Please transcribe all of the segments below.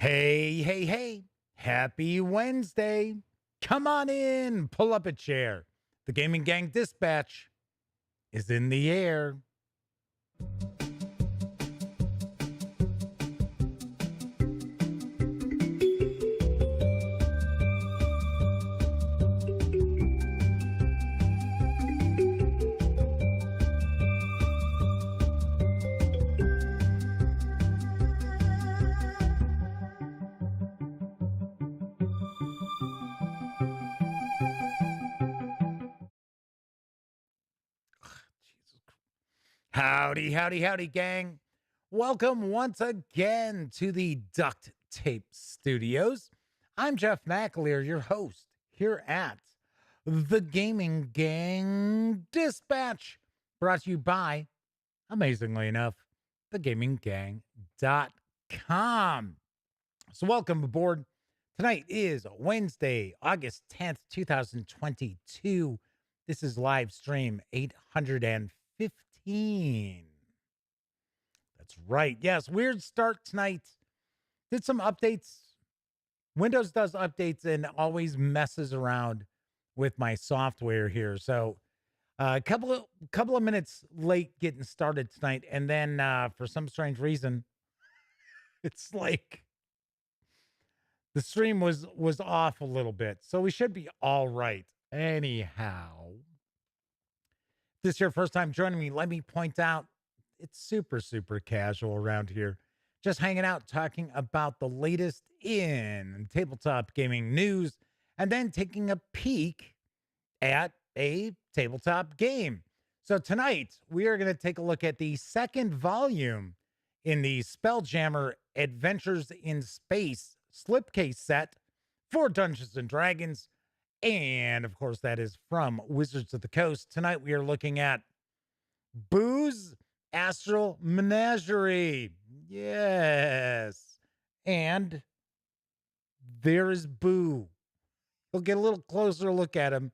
Hey, hey, hey. Happy Wednesday. Come on in, pull up a chair. The Gaming Gang Dispatch is in the air. Jesus Christ. Howdy, howdy, howdy, gang. Welcome once again to the Duct Tape Studios. I'm Jeff McAleer, your host here at the Gaming Gang Dispatch, brought to you by, amazingly enough, thegaminggang.com. So, welcome aboard. Tonight is Wednesday, August 10th, 2022. This is live stream 815. That's right. Yes, weird start tonight. Did some updates. Windows does updates and always messes around with my software here. So, a couple of minutes late getting started tonight, and then for some strange reason, it's like the stream was off a little bit, so we should be all right. Anyhow, if this is your first time joining me, let me point out it's super casual around here. Just hanging out, talking about the latest in tabletop gaming news, and then taking a peek at a tabletop game. So tonight we are going to take a look at the second volume in the Spelljammer Adventures in Space slipcase set for Dungeons and Dragons. And of course, that is from Wizards of the Coast. Tonight, we are looking at Boo's Astral Menagerie. Yes. And there is Boo. We'll get a little closer look at him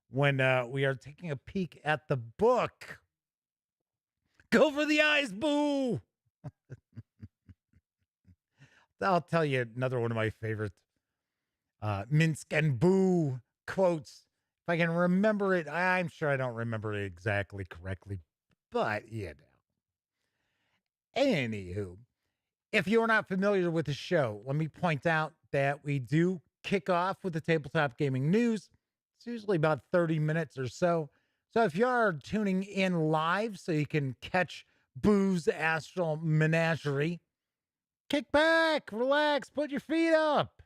when we are taking a peek at the book. Go for the eyes, Boo. I'll tell you another one of my favorite Minsk and Boo quotes. If I can remember it, I'm sure I don't remember it exactly correctly, but you know. Anywho, if you're not familiar with the show, let me point out that we do kick off with the tabletop gaming news. It's usually about 30 minutes or so. So if you are tuning in live so you can catch Boo's Astral Menagerie, kick back, relax, put your feet up.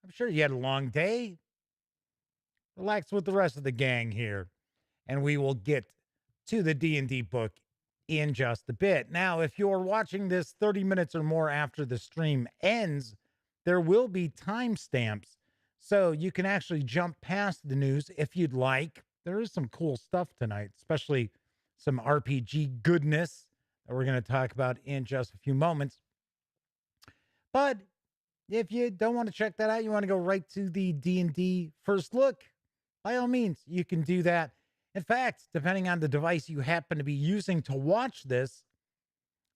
I'm sure you had a long day. Relax with the rest of the gang here, and we will get to the D&D book in just a bit. Now, if you're watching this 30 minutes or more after the stream ends, there will be timestamps, so you can actually jump past the news if you'd like. There is some cool stuff tonight, especially some RPG goodness that we're going to talk about in just a few moments. But if you don't want to check that out, you want to go right to the D&D first look, by all means, you can do that. In fact, depending on the device you happen to be using to watch this,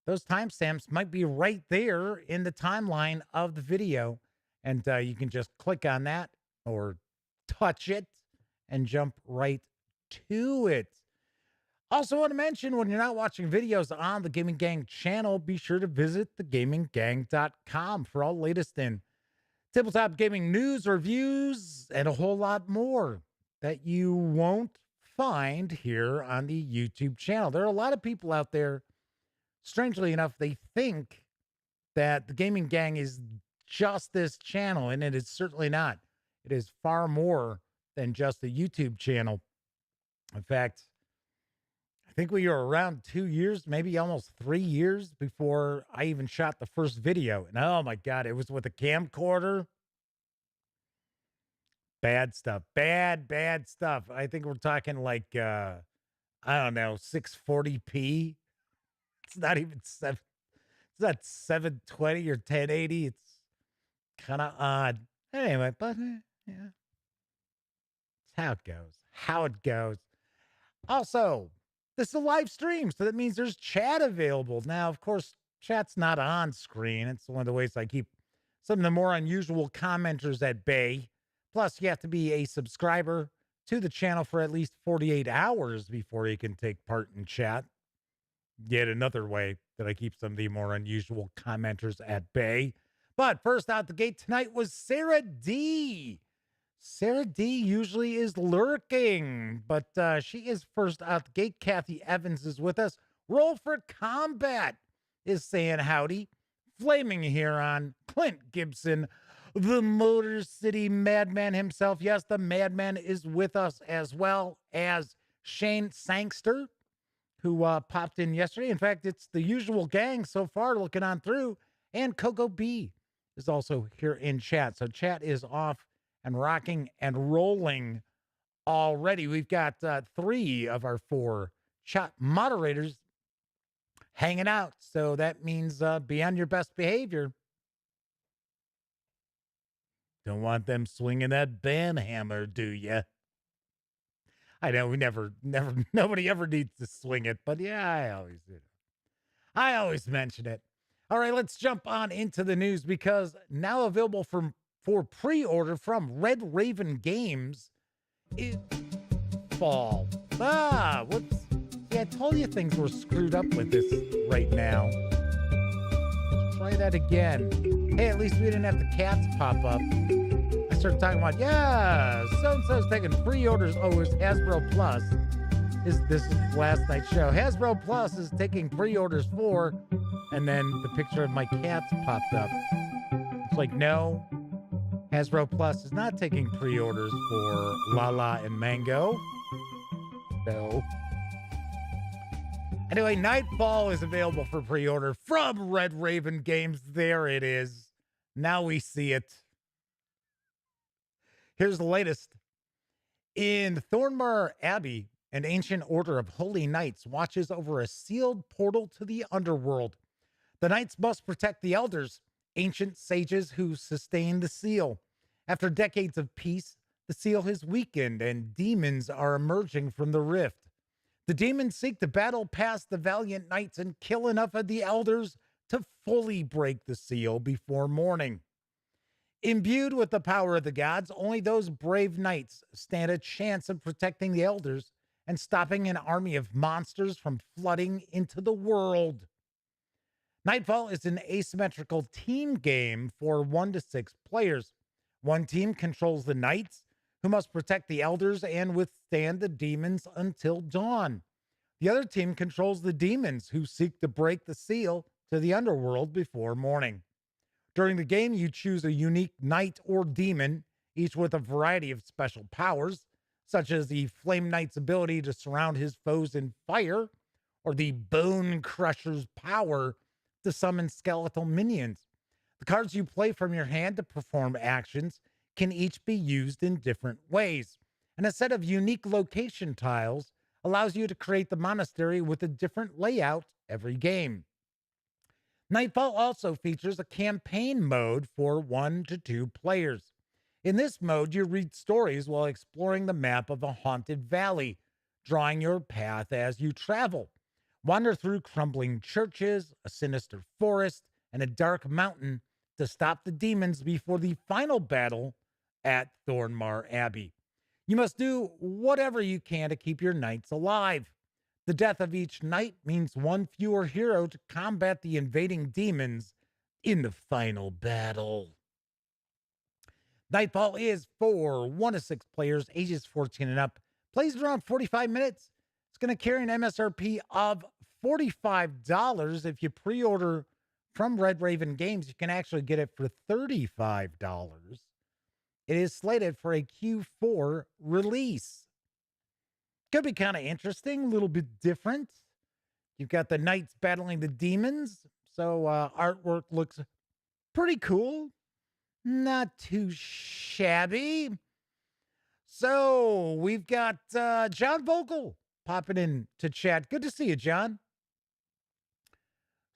those timestamps might be right there in the timeline of the video. And you can just click on that or touch it and jump right to it. Also want to mention, when you're not watching videos on the Gaming Gang channel, be sure to visit thegaminggang.com for all latest in tabletop gaming news, reviews, and a whole lot more that you won't find here on the YouTube channel. There are a lot of people out there, strangely enough, they think that the Gaming Gang is just this channel, and it is certainly not. It is far more than just a YouTube channel. In fact, I think we were around 2 years, maybe almost 3 years before I even shot the first video. And oh my God, it was with a camcorder. Bad stuff. Bad stuff. I think we're talking like, I don't know, 640p. It's not even it's not 720 or 1080. It's kind of odd. Anyway, but yeah, it's how it goes. How it goes. Also, this is a live stream, so that means there's chat available. Now, of course, chat's not on screen. It's one of the ways I keep some of the more unusual commenters at bay. Plus, you have to be a subscriber to the channel for at least 48 hours before you can take part in chat. Yet another way that I keep some of the more unusual commenters at bay. But first out the gate tonight was Sarah D. Sarah D usually is lurking, but she is first out the gate. Kathy Evans is with us. Roll for Combat is saying howdy. Flaming Huron, Clint Gibson, the Motor City Madman himself. Yes, the Madman is with us, as well as Shane Sangster, who popped in yesterday. In fact, it's the usual gang so far looking on through. And Coco B is also here in chat. So chat is off and rocking and rolling already. We've got 3 of our 4 chat moderators hanging out. So that means be on your best behavior. Don't want them swinging that ban hammer, do you? I know we never, nobody ever needs to swing it, but yeah, I always mention it. All right, let's jump on into the news because now available for pre-order from Red Raven Games is Fall. Whoops. Yeah, I told you things were screwed up with this right now. Let's try that again. Hey, at least we didn't have the cats pop up. I started talking about, yeah, so-and-so's taking pre-orders. Oh, it's Hasbro Plus. This is last night's show. Hasbro Plus is taking pre-orders for, and then the picture of my cats popped up. It's like, no, Hasbro Plus is not taking pre-orders for Lala and Mango. No. Anyway, Nightfall is available for pre-order from Red Raven Games. There it is. Now we see it. Here's the latest. In Thornmar Abbey, an ancient order of holy knights watches over a sealed portal to the underworld. The knights must protect the elders, ancient sages who sustain the seal. After decades of peace, the seal has weakened and demons are emerging from the rift. The demons seek to battle past the valiant knights and kill enough of the elders to fully break the seal before morning. Imbued with the power of the gods, only those brave knights stand a chance of protecting the elders and stopping an army of monsters from flooding into the world. Nightfall is an asymmetrical team game for 1 to 6 players. One team controls the knights, who must protect the elders and withstand the demons until dawn. The other team controls the demons, who seek to break the seal to the underworld before morning. During the game, you choose a unique knight or demon, each with a variety of special powers, such as the Flame Knight's ability to surround his foes in fire, or the Bone Crusher's power to summon skeletal minions. The cards you play from your hand to perform actions can each be used in different ways, and a set of unique location tiles allows you to create the monastery with a different layout every game. Nightfall also features a campaign mode for 1 to 2 players. In this mode, you read stories while exploring the map of a haunted valley, drawing your path as you travel. Wander through crumbling churches, a sinister forest, and a dark mountain to stop the demons before the final battle at Thornmar Abbey. You must do whatever you can to keep your knights alive. The death of each knight means one fewer hero to combat the invading demons in the final battle. Nightfall is for 1 to 6 players, ages 14 and up. Plays around 45 minutes. It's going to carry an MSRP of $45. If you pre-order from Red Raven Games, you can actually get it for $35. It is slated for a Q4 release. Could be kind of interesting, a little bit different. You've got the knights battling the demons, so artwork looks pretty cool. Not too shabby. So we've got John Vogel popping in to chat. Good to see you, John.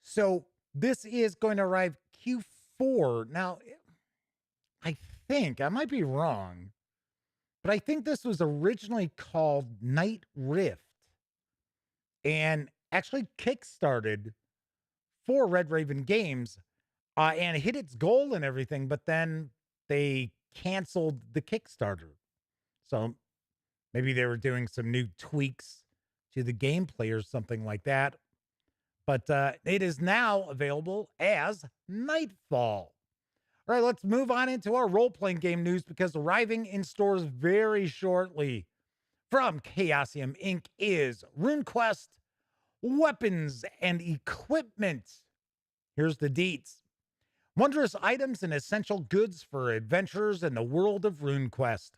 So this is going to arrive Q4. Now, I think, I might be wrong, but I think this was originally called Night Rift and actually kickstarted for Red Raven Games and hit its goal and everything, but then they canceled the Kickstarter. So maybe they were doing some new tweaks to the gameplay or something like that. But it is now available as Nightfall. All right, let's move on into our role playing game news because arriving in stores very shortly from Chaosium Inc. is RuneQuest Weapons and Equipment. Here's the deets. Wondrous items and essential goods for adventurers in the world of RuneQuest.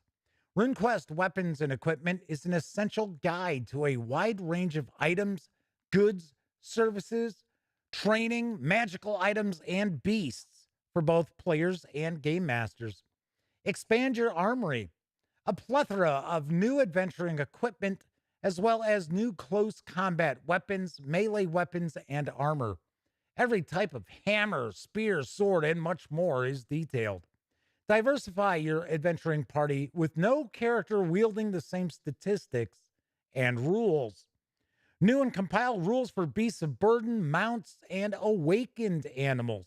RuneQuest Weapons and Equipment is an essential guide to a wide range of items, goods, services, training, magical items, and beasts for both players and game masters. Expand your armory. A plethora of new adventuring equipment, as well as new close combat weapons, melee weapons, and armor. Every type of hammer, spear, sword, and much more is detailed. Diversify your adventuring party with no character wielding the same statistics and rules. New and compiled rules for beasts of burden, mounts, and awakened animals.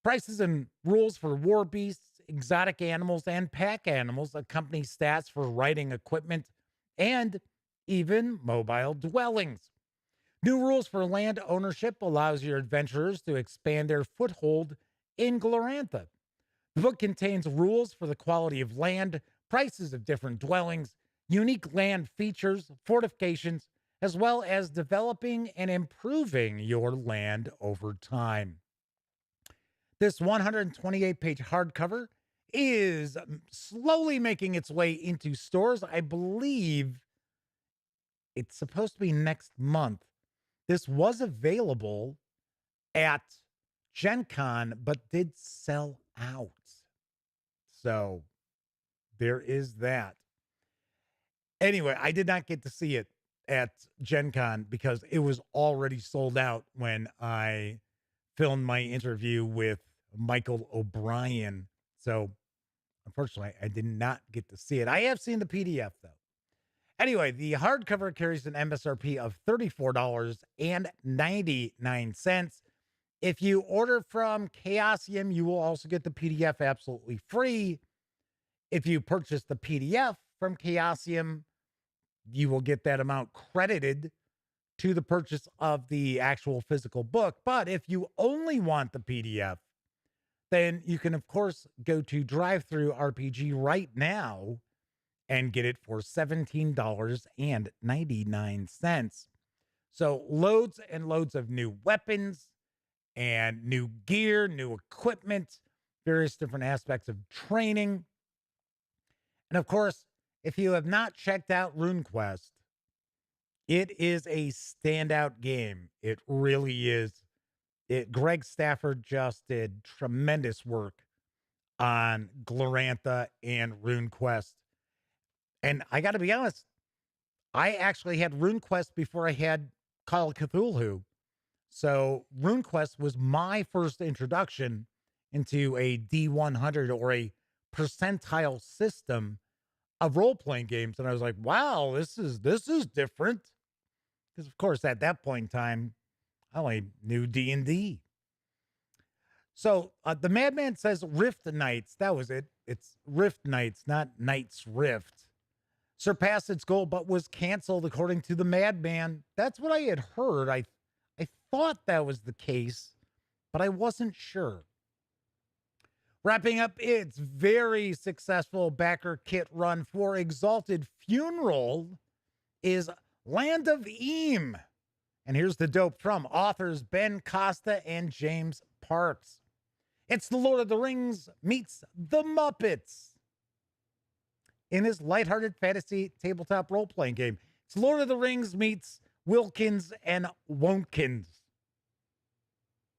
Prices and rules for war beasts, exotic animals, and pack animals accompany stats for riding equipment and even mobile dwellings. New rules for land ownership allows your adventurers to expand their foothold in Glorantha. The book contains rules for the quality of land, prices of different dwellings, unique land features, fortifications, as well as developing and improving your land over time. This 128-page hardcover is slowly making its way into stores. I believe it's supposed to be next month. This was available at Gen Con, but did sell out. So there is that. Anyway, I did not get to see it at Gen Con because it was already sold out when I filmed my interview with Michael O'Brien. So unfortunately, I did not get to see it. I have seen the PDF though. Anyway, the hardcover carries an MSRP of $34.99. If you order from Chaosium, you will also get the PDF absolutely free. If you purchase the PDF from Chaosium, you will get that amount credited to the purchase of the actual physical book. But if you only want the PDF, then you can, of course, go to Drive-Thru RPG right now and get it for $17.99. So loads and loads of new weapons and new gear, new equipment, various different aspects of training. And of course, if you have not checked out RuneQuest, it is a standout game. It really is. Greg Stafford just did tremendous work on Glorantha and RuneQuest. And I got to be honest, I actually had RuneQuest before I had Call of Cthulhu. So RuneQuest was my first introduction into a D100 or a percentile system of role-playing games. And I was like, wow, this is different. Because of course, at that point in time, I only knew D&D. So the Madman says Rift Knights. That was it. It's Rift Knights, not Knights Rift. Surpassed its goal, but was canceled according to the Madman. That's what I had heard. I thought that was the case, but I wasn't sure. Wrapping up its very successful backer kit run for Exalted Funeral is Land of Eam. And here's the dope from authors Ben Costa and James Parks. It's the Lord of the Rings meets the Muppets in his lighthearted fantasy tabletop role-playing game. It's Lord of the Rings meets Wilkins and Wonkins.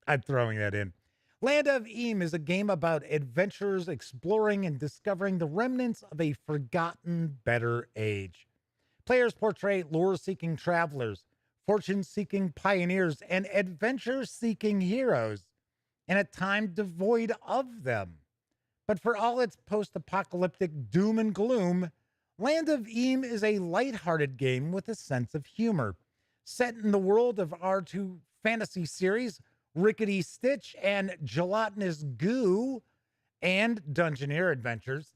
I'm throwing that in. Land of Eam is a game about adventurers exploring and discovering the remnants of a forgotten better age. Players portray lore-seeking travelers, fortune-seeking pioneers, and adventure-seeking heroes in a time devoid of them. But for all its post-apocalyptic doom and gloom, Land of Eam is a lighthearted game with a sense of humor. Set in the world of our two fantasy series, Rickety Stitch and Gelatinous Goo and Dungeoneer Adventures.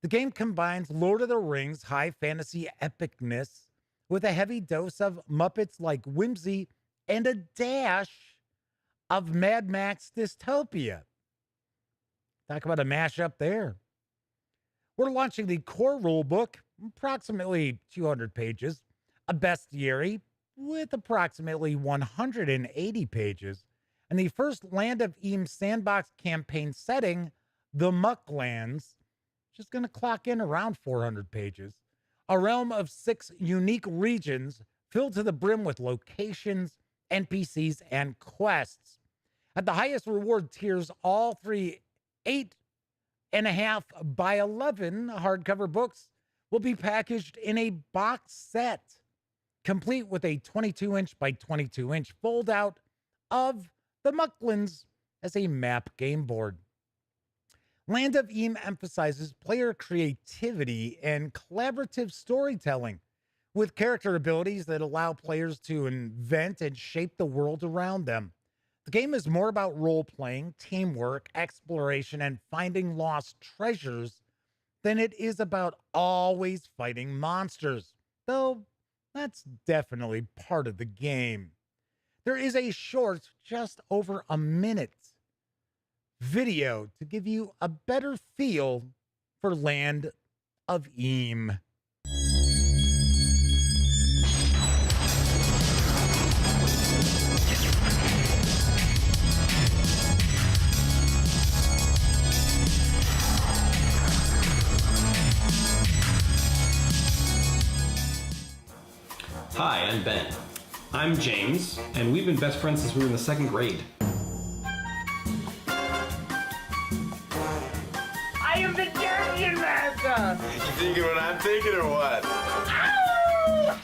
The game combines Lord of the Rings high fantasy epicness with a heavy dose of Muppets like whimsy and a dash of Mad Max dystopia. Talk about a mashup there. We're launching the core rulebook, approximately 200 pages, a bestiary with approximately 180 pages, and the first Land of Eam sandbox campaign setting, the Mucklands, just going to clock in around 400 pages. A realm of 6 unique regions filled to the brim with locations, NPCs, and quests. At the highest reward tiers, all 3 8.5 by 11 hardcover books will be packaged in a box set, complete with a 22-inch by 22-inch fold-out of the Mucklands as a map game board. Land of Eam emphasizes player creativity and collaborative storytelling with character abilities that allow players to invent and shape the world around them. The game is more about role-playing, teamwork, exploration, and finding lost treasures than it is about always fighting monsters, though that's definitely part of the game. There is a short, just over a minute, video to give you a better feel for Land of Eam. Hi, I'm Ben. I'm James, and we've been best friends since we were in the 2nd grade. I am the Dungeon Master! You thinking what I'm thinking or what? Ow!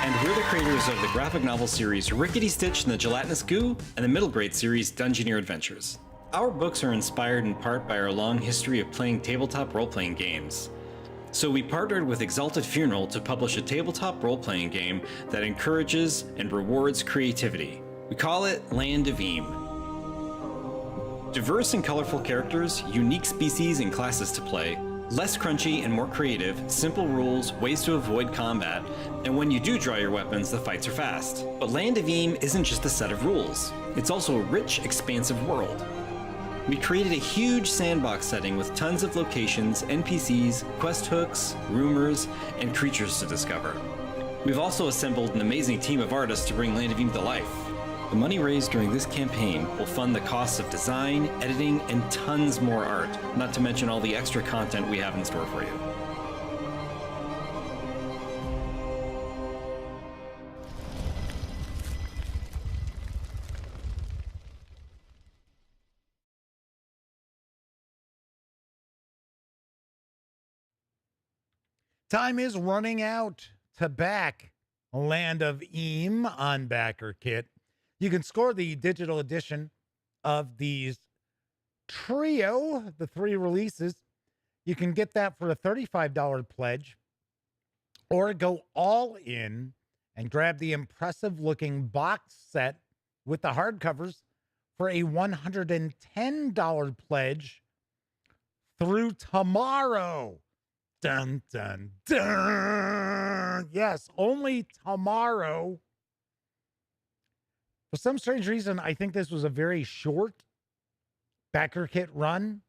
And we're the creators of the graphic novel series Rickety Stitch and the Gelatinous Goo, and the middle grade series Dungeoneer Adventures. Our books are inspired in part by our long history of playing tabletop role-playing games. So we partnered with Exalted Funeral to publish a tabletop role-playing game that encourages and rewards creativity. We call it Land of Eam. Diverse and colorful characters, unique species and classes to play, less crunchy and more creative, simple rules, ways to avoid combat, and when you do draw your weapons, the fights are fast. But Land of Eam isn't just a set of rules. It's also a rich, expansive world. We created a huge sandbox setting with tons of locations, NPCs, quest hooks, rumors, and creatures to discover. We've also assembled an amazing team of artists to bring Land of Eam to life. The money raised during this campaign will fund the costs of design, editing, and tons more art, not to mention all the extra content we have in store for you. Time is running out to back Land of Eam on Backer Kit. You can score the digital edition of these trio, the 3 releases. You can get that for a $35 pledge, or go all in and grab the impressive looking box set with the hardcovers for a $110 pledge through tomorrow. Dun, dun, dun. Yes, only tomorrow. For some strange reason, I think this was a very short Backer Kit run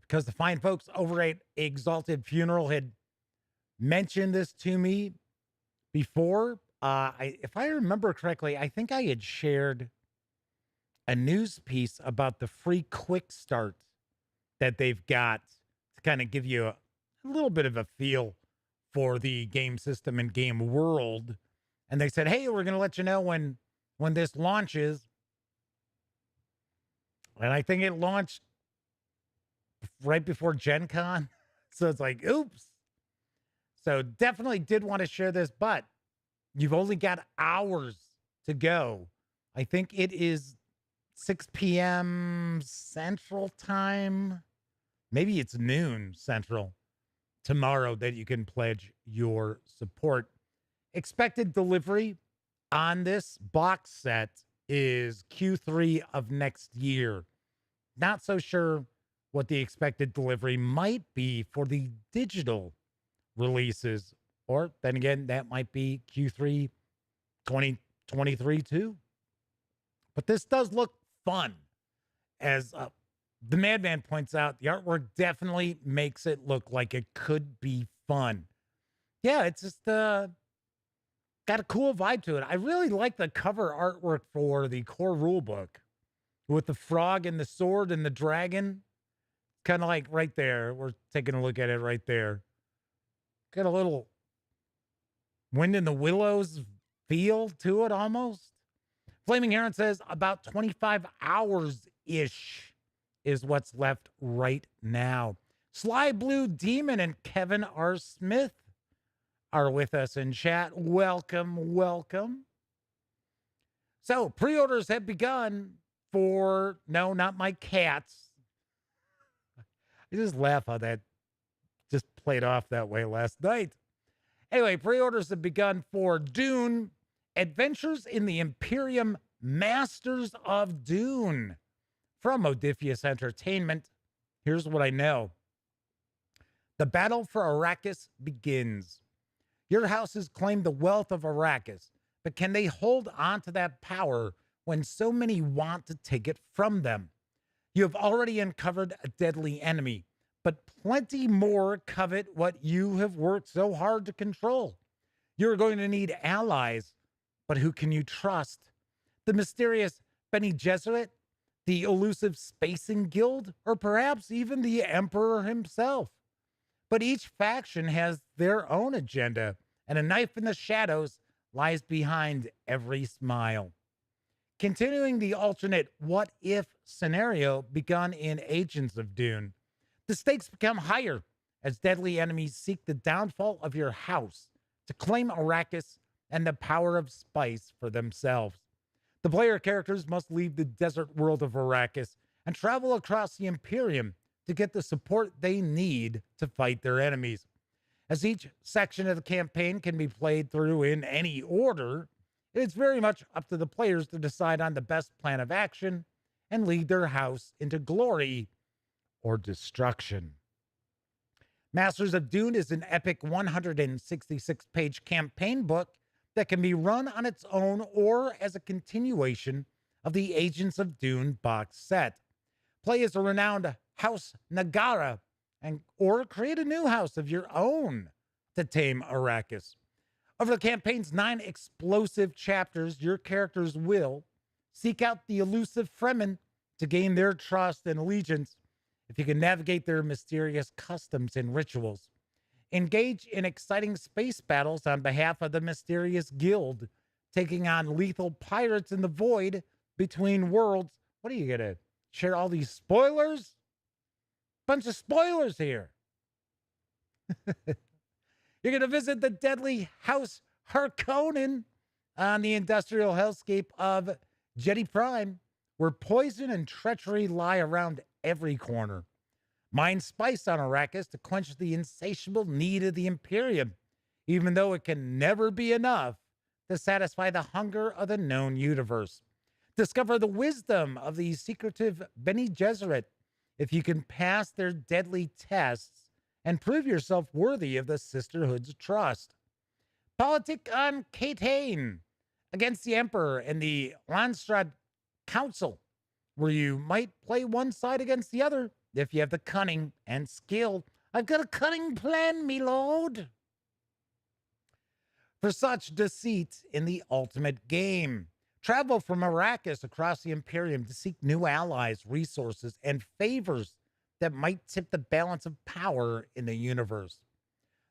because the fine folks over at Exalted Funeral had mentioned this to me before. If I remember correctly, I think I had shared a news piece about the free quick start that they've got to kind of give you a little bit of a feel for the game system and game world. And they said, hey, we're going to let you know when this launches. And I think it launched right before Gen Con. So it's like, oops. So definitely did want to share this, but you've only got hours to go. I think it is 6 p.m. Central Time. Maybe it's noon Central tomorrow that you can pledge your support. Expected delivery on this box set is Q3 of next year. Not so sure what the expected delivery might be for the digital releases. Or then again, that might be Q3 2023 too. But this does look fun. As the Madman points out, the artwork definitely makes it look like it could be fun. Yeah, it's just got a cool vibe to it. I really like the cover artwork for the core rulebook with the frog and the sword and the dragon. Kind of like right there. We're taking a look at it right there. Got a little Wind in the Willows feel to it almost. Flaming Heron says about 25 hours-ish is what's left right now. Sly Blue Demon and Kevin R. Smith are with us in chat. Welcome, welcome. So pre-orders have begun for, no, not my cats. I just laugh how that just played off that way last night. Anyway, pre-orders have begun for Dune, Adventures in the Imperium, Masters of Dune from Modiphius Entertainment. Here's what I know. The battle for Arrakis begins. Your houses claim the wealth of Arrakis, but can they hold on to that power when so many want to take it from them? You have already uncovered a deadly enemy, but plenty more covet what you have worked so hard to control. You're going to need allies, but who can you trust? The mysterious Bene Gesserit, the elusive Spacing Guild, or perhaps even the Emperor himself. But each faction has their own agenda, and a knife in the shadows lies behind every smile. Continuing the alternate what-if scenario begun in Agents of Dune, the stakes become higher as deadly enemies seek the downfall of your house to claim Arrakis and the power of spice for themselves. The player characters must leave the desert world of Arrakis and travel across the Imperium to get the support they need to fight their enemies. As each section of the campaign can be played through in any order, it is very much up to the players to decide on the best plan of action and lead their house into glory or destruction. Masters of Dune is an epic 166-page campaign book that can be run on its own or as a continuation of the Agents of Dune box set. Play as a renowned House Nagara or create a new house of your own to tame Arrakis. Over the campaign's 9 explosive chapters, your characters will seek out the elusive Fremen to gain their trust and allegiance if you can navigate their mysterious customs and rituals. Engage in exciting space battles on behalf of the mysterious guild, taking on lethal pirates in the void between worlds. What are you going to share all these spoilers? Bunch of spoilers here. You're going to visit the deadly House Harkonnen on the industrial hellscape of Jedi Prime, where poison and treachery lie around every corner. Mine spice on Arrakis to quench the insatiable need of the Imperium, even though it can never be enough to satisfy the hunger of the known universe. Discover the wisdom of the secretive Bene Gesserit if you can pass their deadly tests and prove yourself worthy of the Sisterhood's trust. Politic on Catane against the Emperor and the Lanstrad Council, where you might play one side against the other if you have the cunning and skill. I've got a cunning plan, me lord. For such deceit in the ultimate game. Travel from Arrakis across the Imperium to seek new allies, resources, and favors that might tip the balance of power in the universe.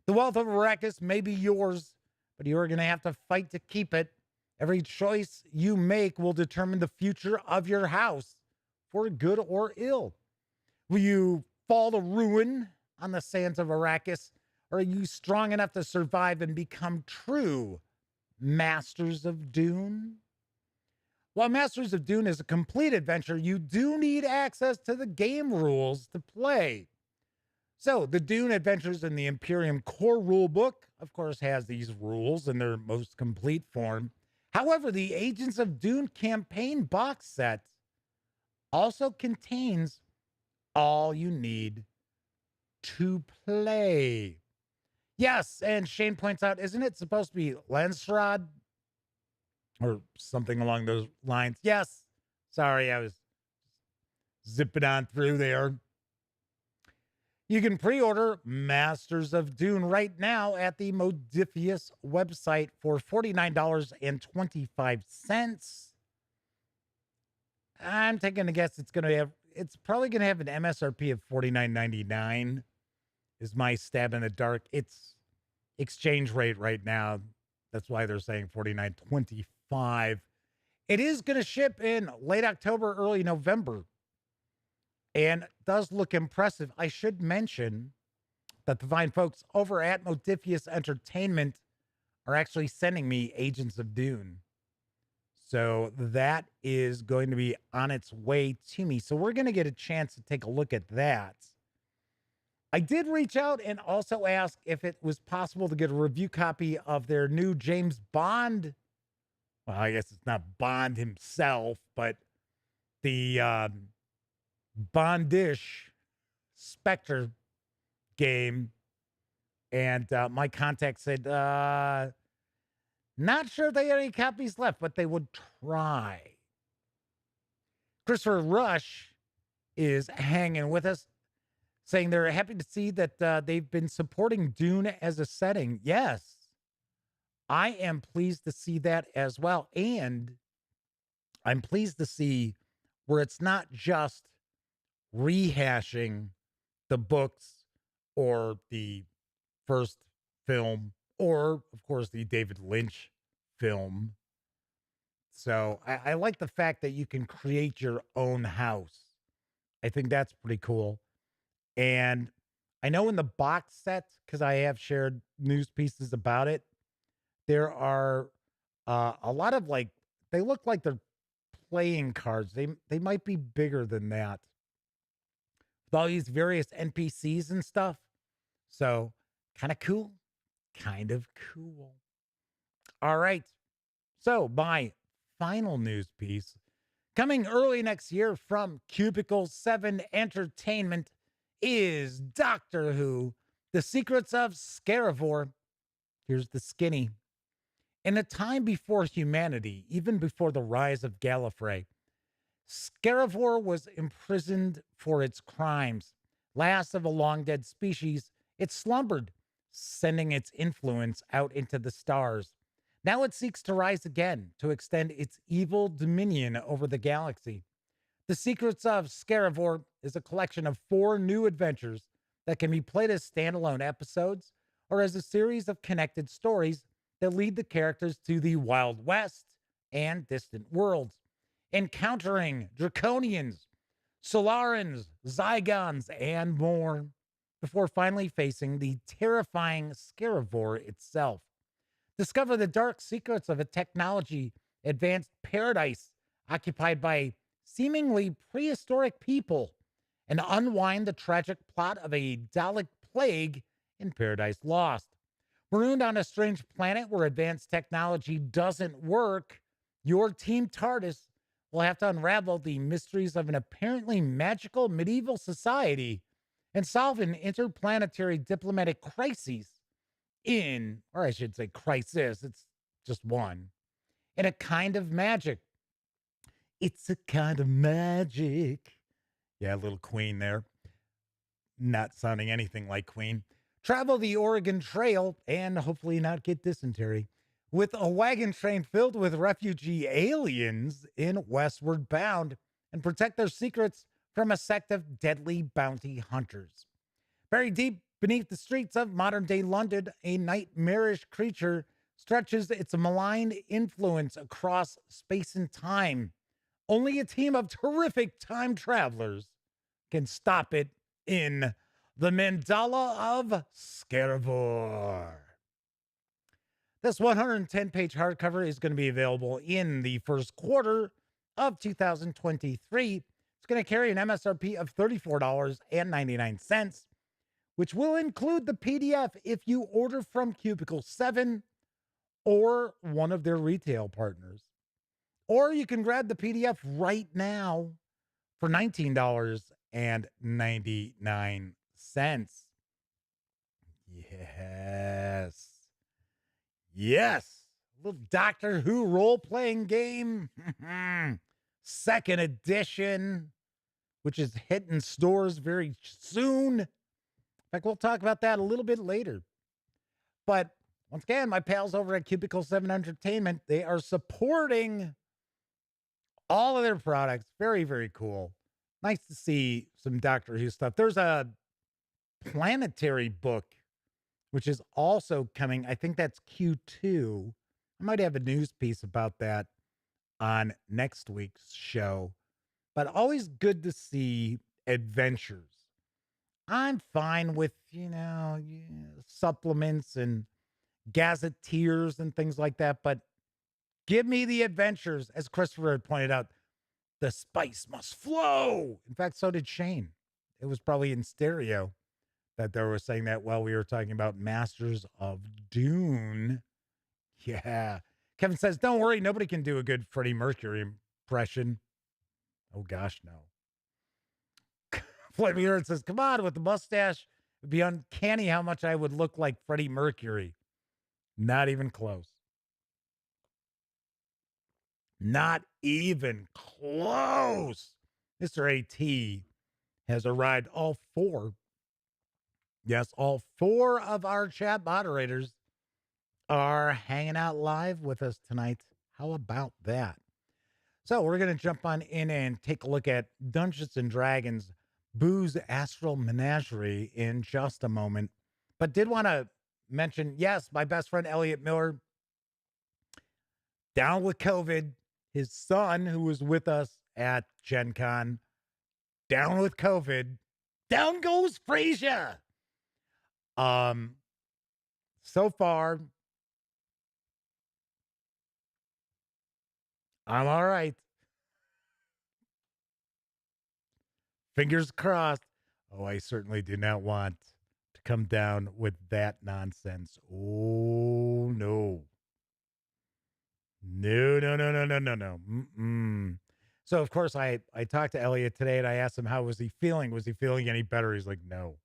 The wealth of Arrakis may be yours, but you're going to have to fight to keep it. Every choice you make will determine the future of your house, for good or ill. Will you fall to ruin on the sands of Arrakis, or are you strong enough to survive and become true Masters of Dune? While Masters of Dune is a complete adventure, you do need access to the game rules to play. So, the Dune Adventures in the Imperium core rulebook, of course, has these rules in their most complete form. However, the Agents of Dune campaign box set also contains all you need to play. Yes, and Shane points out, isn't it supposed to be Landsrod or something along those lines? Yes. Sorry, I was zipping on through there. You can pre-order Masters of Dune right now at the Modiphius website for $49.25. I'm taking a guess it's probably gonna have an MSRP of $49.99 is my stab in the dark. It's exchange rate right now. That's why they're saying $49.25. It is gonna ship in late October, early November. And does look impressive. I should mention that the fine folks over at Modiphius Entertainment are actually sending me Agents of Dune. So that is going to be on its way to me. So we're going to get a chance to take a look at that. I did reach out and also ask if it was possible to get a review copy of their new James Bond. Well, I guess it's not Bond himself, but the Bondish Spectre game. And my contact said, not sure if they had any copies left, but they would try. Christopher Rush is hanging with us, saying they're happy to see that they've been supporting Dune as a setting. Yes, I am pleased to see that as well. And I'm pleased to see where it's not just rehashing the books or the first film or, of course, the David Lynch film. So I like the fact that you can create your own house. I think that's pretty cool. And I know in the box set, because I have shared news pieces about it, there are a lot of they look like they're playing cards. They might be bigger than that. With all these various NPCs and stuff. So kind of cool. Kind of cool. All right. So my final news piece coming early next year from Cubicle 7 Entertainment is Doctor Who, The Secrets of Scarivore. Here's the skinny. In a time before humanity, even before the rise of Gallifrey, Scarivore was imprisoned for its crimes. Last of a long-dead species, it slumbered, sending its influence out into the stars. Now it seeks to rise again, to extend its evil dominion over the galaxy. The Secrets of Scarivore is a collection of 4 new adventures that can be played as standalone episodes or as a series of connected stories that lead the characters to the Wild West and distant worlds, encountering Draconians, Solarans, Zygons, and more, before finally facing the terrifying Scarivore itself. Discover the dark secrets of a technology advanced paradise occupied by seemingly prehistoric people, and unwind the tragic plot of a Dalek plague in Paradise Lost. Marooned on a strange planet where advanced technology doesn't work, your Team TARDIS will have to unravel the mysteries of an apparently magical medieval society and solve an interplanetary diplomatic crisis or I should say crisis, it's just one, in a kind of magic. It's a kind of magic. Yeah, little Queen there. Not sounding anything like Queen. Travel the Oregon Trail and hopefully not get dysentery with a wagon train filled with refugee aliens in Westward Bound and protect their secrets from a sect of deadly bounty hunters. Buried deep beneath the streets of modern-day London, a nightmarish creature stretches its malign influence across space and time. Only a team of terrific time travelers can stop it in the Mandala of Scarivore. This 110-page hardcover is going to be available in the first quarter of 2023. It's going to carry an MSRP of $34.99, which will include the PDF if you order from Cubicle 7 or one of their retail partners. Or you can grab the PDF right now for $19.99. Yes. Yes. A little Doctor Who role-playing game. Second edition, which is hitting stores very soon. In fact, we'll talk about that a little bit later. But once again, my pals over at Cubicle 7 Entertainment, they are supporting all of their products. Very, very cool. Nice to see some Doctor Who stuff. There's a planetary book, which is also coming. I think that's Q2. I might have a news piece about that on next week's show. But always good to see adventures. I'm fine with, supplements and gazetteers and things like that, but give me the adventures. As Christopher had pointed out, the spice must flow. In fact, so did Shane. It was probably in stereo that they were saying that while we were talking about Masters of Dune. Yeah. Kevin says, don't worry, nobody can do a good Freddie Mercury impression. Oh, gosh, no. Flaming says, come on, with the mustache, it'd be uncanny how much I would look like Freddie Mercury. Not even close. Not even close. Mr. AT has arrived. All four of our chat moderators are hanging out live with us tonight. How about that? So we're going to jump on in and take a look at Dungeons and Dragons Boo's Astral Menagerie in just a moment. But did want to mention, yes, my best friend Elliot Miller, down with COVID. His son, who was with us at Gen Con, down with COVID. Down goes Frasier. So far, I'm all right. Fingers crossed. Oh, I certainly do not want to come down with that nonsense. Oh, no. No. So, of course, I talked to Elliot today, and I asked him, how was he feeling? Was he feeling any better? He's like, no.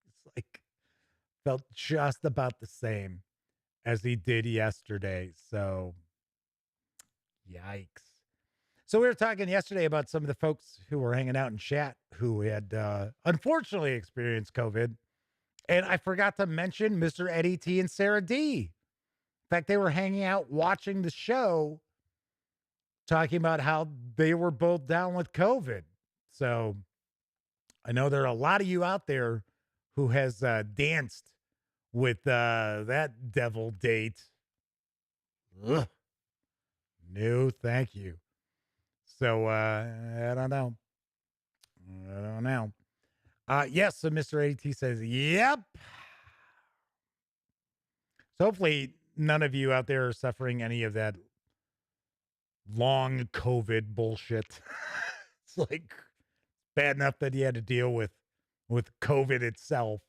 It's like, felt just about the same as he did yesterday. So, yikes. So we were talking yesterday about some of the folks who were hanging out in chat who had unfortunately experienced COVID. And I forgot to mention Mr. Eddie T and Sarah D. In fact, they were hanging out watching the show, talking about how they were both down with COVID. So I know there are a lot of you out there who has danced with that devil date. Ugh. No, thank you. So, I don't know. Yes, so Mr. AT says, yep. So hopefully none of you out there are suffering any of that long COVID bullshit. It's like bad enough that he had to deal with COVID itself.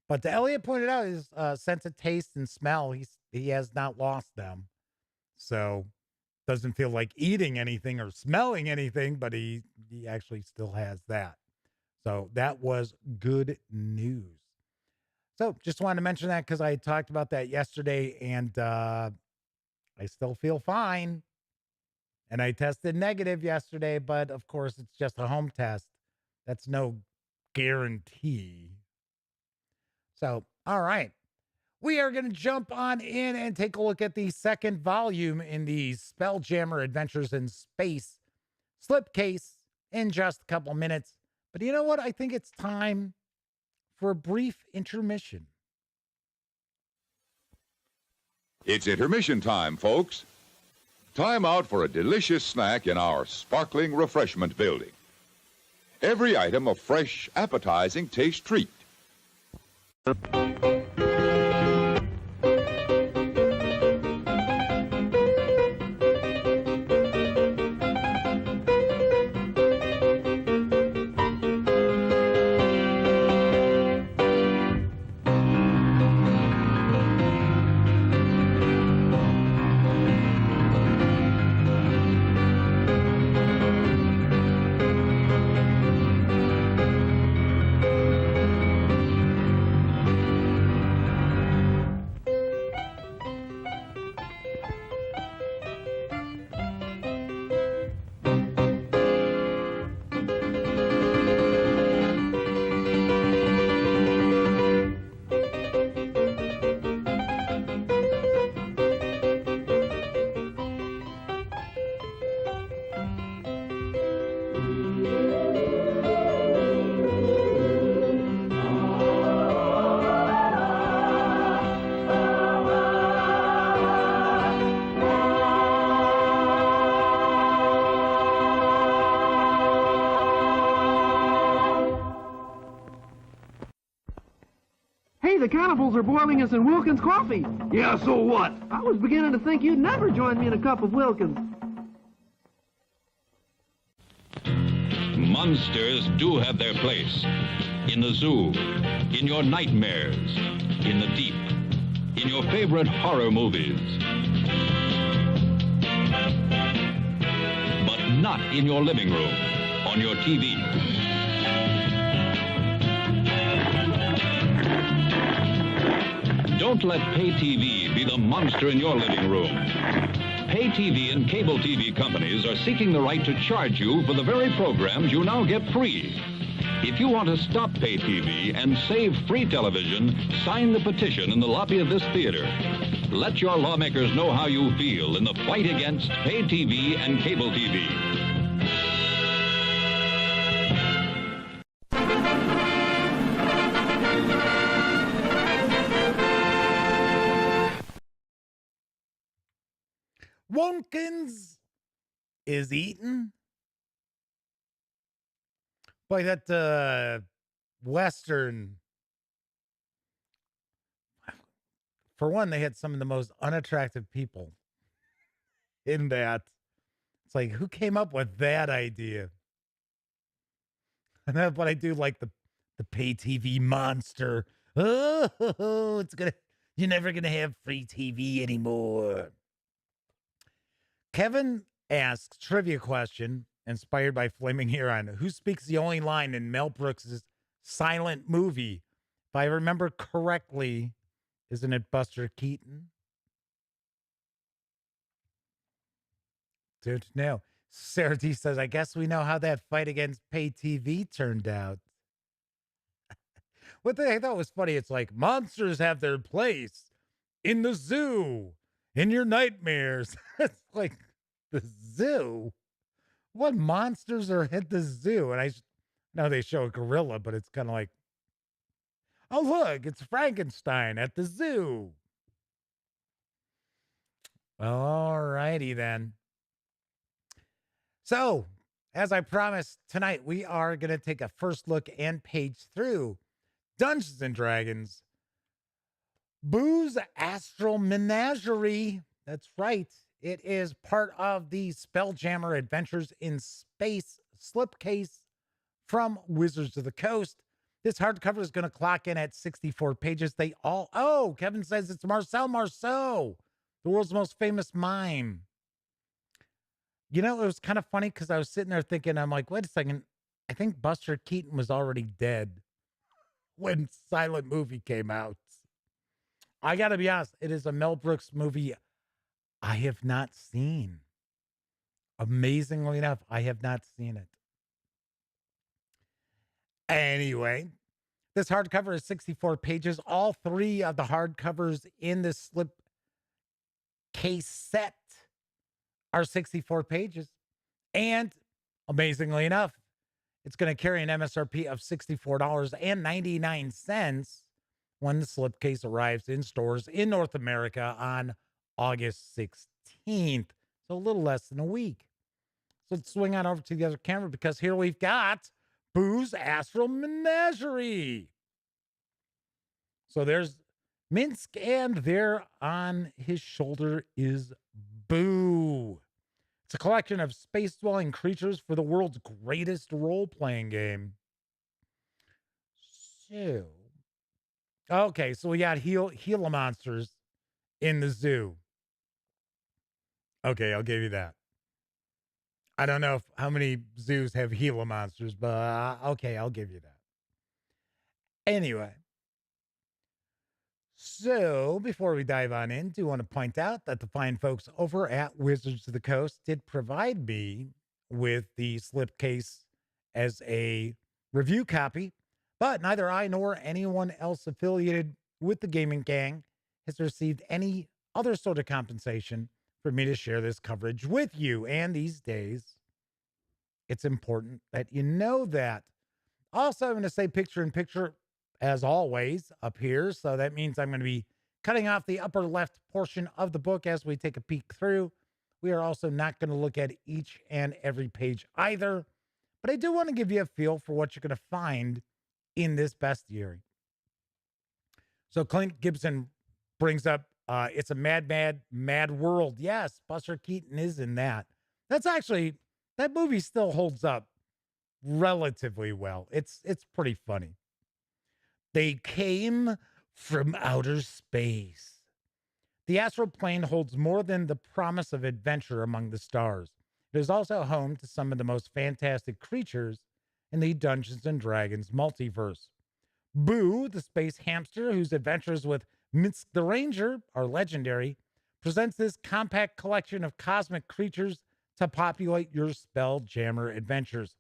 But Elliot pointed out his sense of taste and smell, he has not lost them. So doesn't feel like eating anything or smelling anything, but he actually still has that. So that was good news. So just wanted to mention that because I talked about that yesterday, and I still feel fine. And I tested negative yesterday, but of course it's just a home test. That's no guarantee. So, all right. We are going to jump on in and take a look at the second volume in the Spelljammer Adventures in Space slipcase in just a couple minutes. But you know what? I think it's time for a brief intermission. It's intermission time, folks. Time out for a delicious snack in our sparkling refreshment building. Every item a fresh, appetizing taste treat. the cannibals are boiling us in Wilkins coffee. Yeah, so what? I was beginning to think you'd never join me in a cup of Wilkins. Monsters do have their place. In the zoo, in your nightmares, in the deep, in your favorite horror movies. But not in your living room, on your TV. Don't let pay TV be the monster in your living room. Pay TV and cable TV companies are seeking the right to charge you for the very programs you now get free. If you want to stop pay TV and save free television, sign the petition in the lobby of this theater. Let your lawmakers know how you feel in the fight against pay TV and cable TV. Wonkins is eaten. Boy, that Western, for one, they had some of the most unattractive people in that. It's like, who came up with that idea? And that's what I do, like the pay TV monster. Oh, you're never gonna have free TV anymore. Kevin asks trivia question inspired by Flaming Huron. Who speaks the only line in Mel Brooks' silent movie? If I remember correctly, isn't it Buster Keaton? Don't know. Sarah D says, I guess we know how that fight against pay TV turned out. What I thought was funny, it's like monsters have their place in the zoo, in your nightmares. It's like the zoo. What monsters are at the zoo? And I know they show a gorilla, but it's kind of like, oh, look, it's Frankenstein at the zoo. All righty then. So, as I promised, tonight we are going to take a first look and page through Dungeons and Dragons Boo's Astral Menagerie. That's right. It is part of the Spelljammer Adventures in Space slipcase from Wizards of the Coast. This hardcover is going to clock in at 64 pages. Kevin says it's Marcel Marceau, the world's most famous mime. You know, it was kind of funny because I was sitting there thinking, I'm like, wait a second. I think Buster Keaton was already dead when Silent Movie came out. I got to be honest, it is a Mel Brooks movie I have not seen. Amazingly enough, I have not seen it. Anyway, this hardcover is 64 pages. All three of the hardcovers in this slipcase set are 64 pages. And amazingly enough, it's going to carry an MSRP of $64.99 when the slipcase arrives in stores in North America on August 16th. So a little less than a week. So let's swing on over to the other camera because here we've got Boo's Astral Menagerie. So there's Minsk, and there on his shoulder is Boo. It's a collection of space-dwelling creatures for the world's greatest role-playing game. So, okay, so we got Gila monsters in the zoo. Okay, I'll give you that. I don't know how many zoos have Gila monsters, but okay, I'll give you that. Anyway. So, before we dive on in, do want to point out that the fine folks over at Wizards of the Coast did provide me with the slipcase as a review copy, but neither I nor anyone else affiliated with the gaming gang has received any other sort of compensation for me to share this coverage with you. And these days, it's important that you know that. Also, I'm going to say picture in picture as always up here. So that means I'm going to be cutting off the upper left portion of the book as we take a peek through. We are also not going to look at each and every page either, but I do want to give you a feel for what you're going to find in this bestiary. So Clint Gibson brings up it's a mad world. Yes, Buster Keaton is in that. That's actually that movie still holds up relatively well. It's pretty funny. They came from outer space. The astral plane holds more than the promise of adventure among the stars. It is also home to some of the most fantastic creatures in the Dungeons and Dragons multiverse. Boo, the space hamster whose adventures with Minsk the Ranger are legendary, presents this compact collection of cosmic creatures to populate your Spelljammer adventures.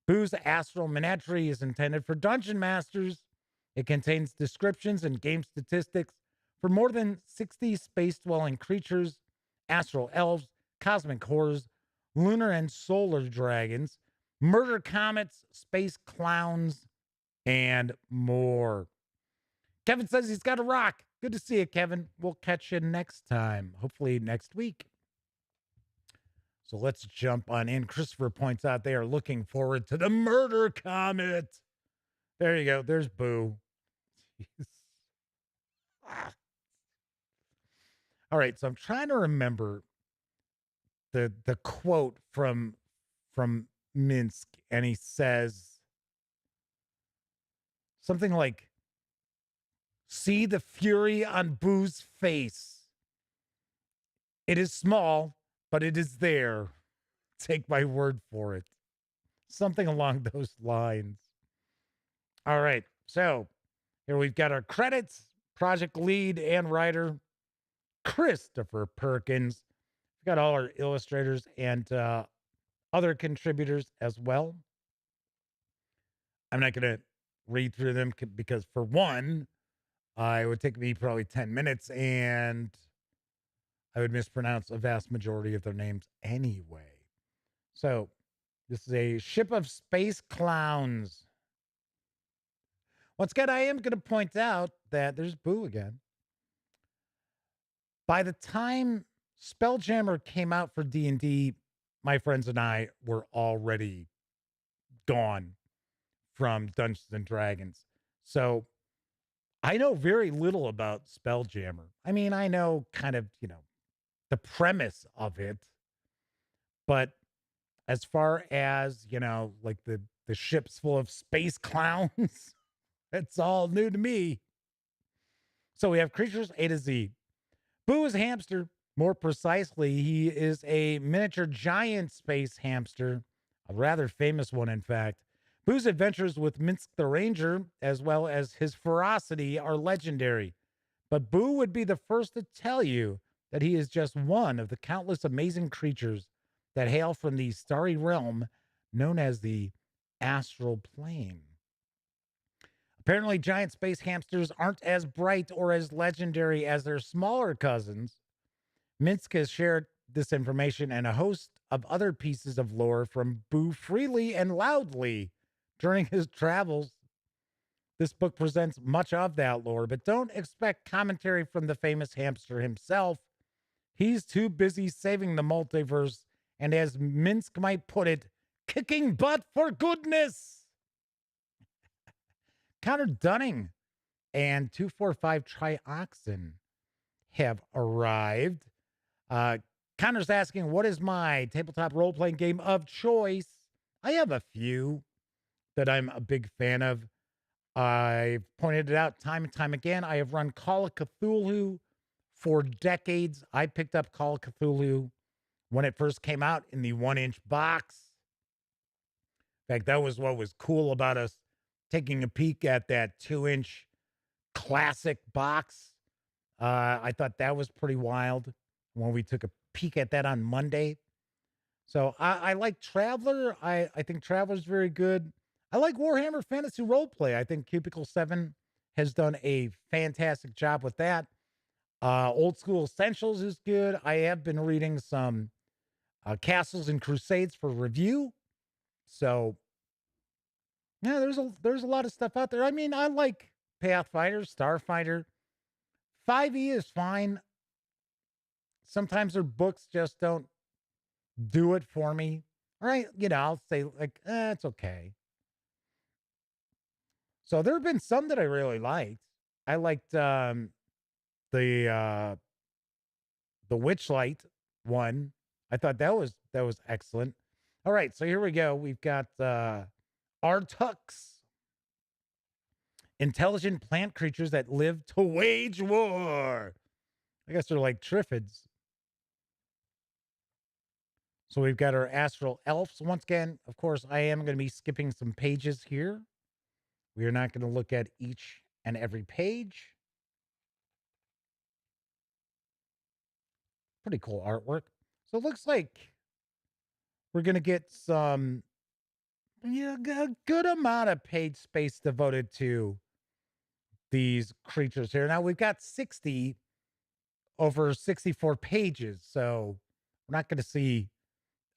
Boo's Astral Menagerie is intended for dungeon masters. It contains descriptions and game statistics for more than 60 space-dwelling creatures, astral elves, cosmic horrors, lunar and solar dragons, murder comets, space clowns, and more. Kevin says he's got a rock. Good to see you, Kevin. We'll catch you next time, hopefully next week. So let's jump on in. Christopher points out they are looking forward to the murder comet. There you go. There's Boo. All right, so I'm trying to remember the quote from Minsk, and he says something like, "See the fury on Boo's face. It is small, but it is there. Take my word for it." Something along those lines. All right, so here we've got our credits. Project lead and writer, Christopher Perkins. We've got all our illustrators and other contributors as well. I'm not going to read through them because, for one, it would take me probably 10 minutes and I would mispronounce a vast majority of their names anyway. So this is a ship of space clowns. Once again, I am going to point out that there's Boo again. By the time Spelljammer came out for D&D, my friends and I were already gone from Dungeons and Dragons. So I know very little about Spelljammer. I mean, I know kind of, the premise of it, but as far as, like the ships full of space clowns, it's all new to me. So we have creatures A to Z. Boo is hamster. More precisely, he is a miniature giant space hamster, a rather famous one, in fact. Boo's adventures with Minsk the Ranger, as well as his ferocity, are legendary. But Boo would be the first to tell you that he is just one of the countless amazing creatures that hail from the starry realm known as the Astral Plane. Apparently, giant space hamsters aren't as bright or as legendary as their smaller cousins. Minsk has shared this information and a host of other pieces of lore from Boo freely and loudly during his travels. This book presents much of that lore, but don't expect commentary from the famous hamster himself. He's too busy saving the multiverse and, as Minsk might put it, kicking butt for goodness. Connor Dunning and 245 Trioxin have arrived. Connor's asking, what is my tabletop role-playing game of choice? I have a few that I'm a big fan of. I've pointed it out time and time again. I have run Call of Cthulhu for decades. I picked up Call of Cthulhu when it first came out in the 1-inch box. In fact, that was what was cool about us taking a peek at that 2-inch classic box. I thought that was pretty wild when we took a peek at that on Monday. So I like Traveler. I think Traveler's very good. I like Warhammer Fantasy Roleplay. I think Cubicle 7 has done a fantastic job with that. Old School Essentials is good. I have been reading some Castles and Crusades for review. So yeah, there's a lot of stuff out there. I mean, I like Pathfinder, Starfighter. 5e is fine. Sometimes their books just don't do it for me. All right, I'll say like, it's okay. So there have been some that I really liked. I liked the Witchlight one. I thought that was excellent. All right, so here we go. We've got Artux, intelligent plant creatures that live to wage war. I guess they're like Triffids. So we've got our Astral Elves. Once again, of course, I am going to be skipping some pages here. We are not going to look at each and every page. Pretty cool artwork. So it looks like we're going to get some, a good amount of page space devoted to these creatures here. Now we've got 60 over 64 pages. So we're not going to see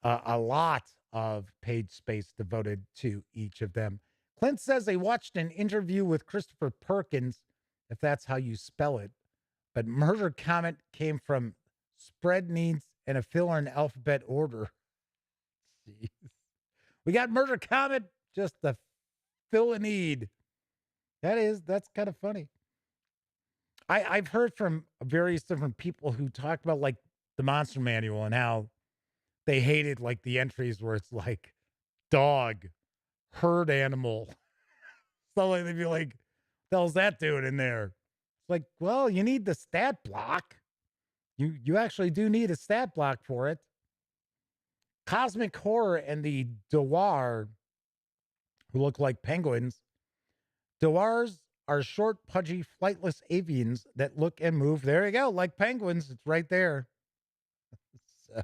a lot of page space devoted to each of them. Clint says they watched an interview with Christopher Perkins, if that's how you spell it, but Murder Comet came from spread needs and a filler in alphabet order. Jeez. We got Murder Comet, just the fill a need. That's kind of funny. I've heard from various different people who talk about like the Monster Manual and how they hated like the entries where it's like dog, herd animal. So like they'd be like, the hell's that doing in there? It's like, well, you need the stat block. You actually do need a stat block for it. Cosmic Horror and the Dwar, who look like penguins. Dwars are short, pudgy, flightless avians that look and move. There you go, like penguins. It's right there. So.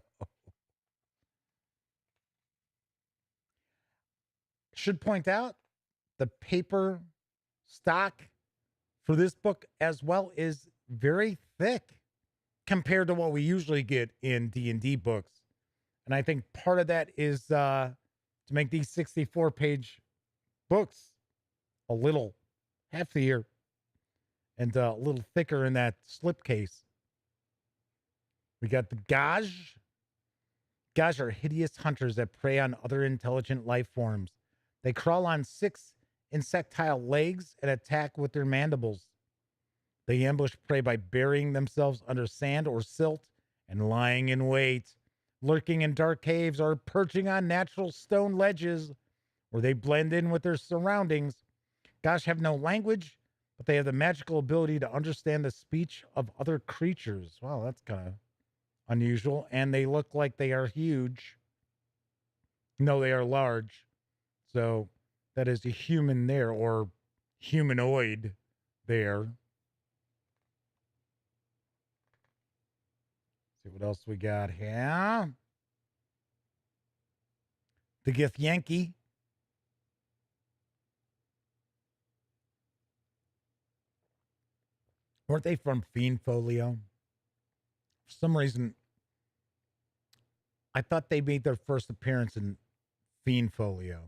Should point out the paper stock for this book as well is very thick compared to what we usually get in D&D books. And I think part of that is to make these 64-page books a little heftier and a little thicker in that slipcase. We got the Gaj. Gaj are hideous hunters that prey on other intelligent life forms. They crawl on 6 insectile legs and attack with their mandibles. They ambush prey by burying themselves under sand or silt and lying in wait, lurking in dark caves or perching on natural stone ledges where they blend in with their surroundings. Gosh, have no language, but they have the magical ability to understand the speech of other creatures. Wow, that's kind of unusual. And they look like they are huge. No, they are large. So that is a human there, or humanoid there. See what else we got here. The Gith Yankee. Weren't they from Fiend Folio? For some reason, I thought they made their first appearance in Fiend Folio.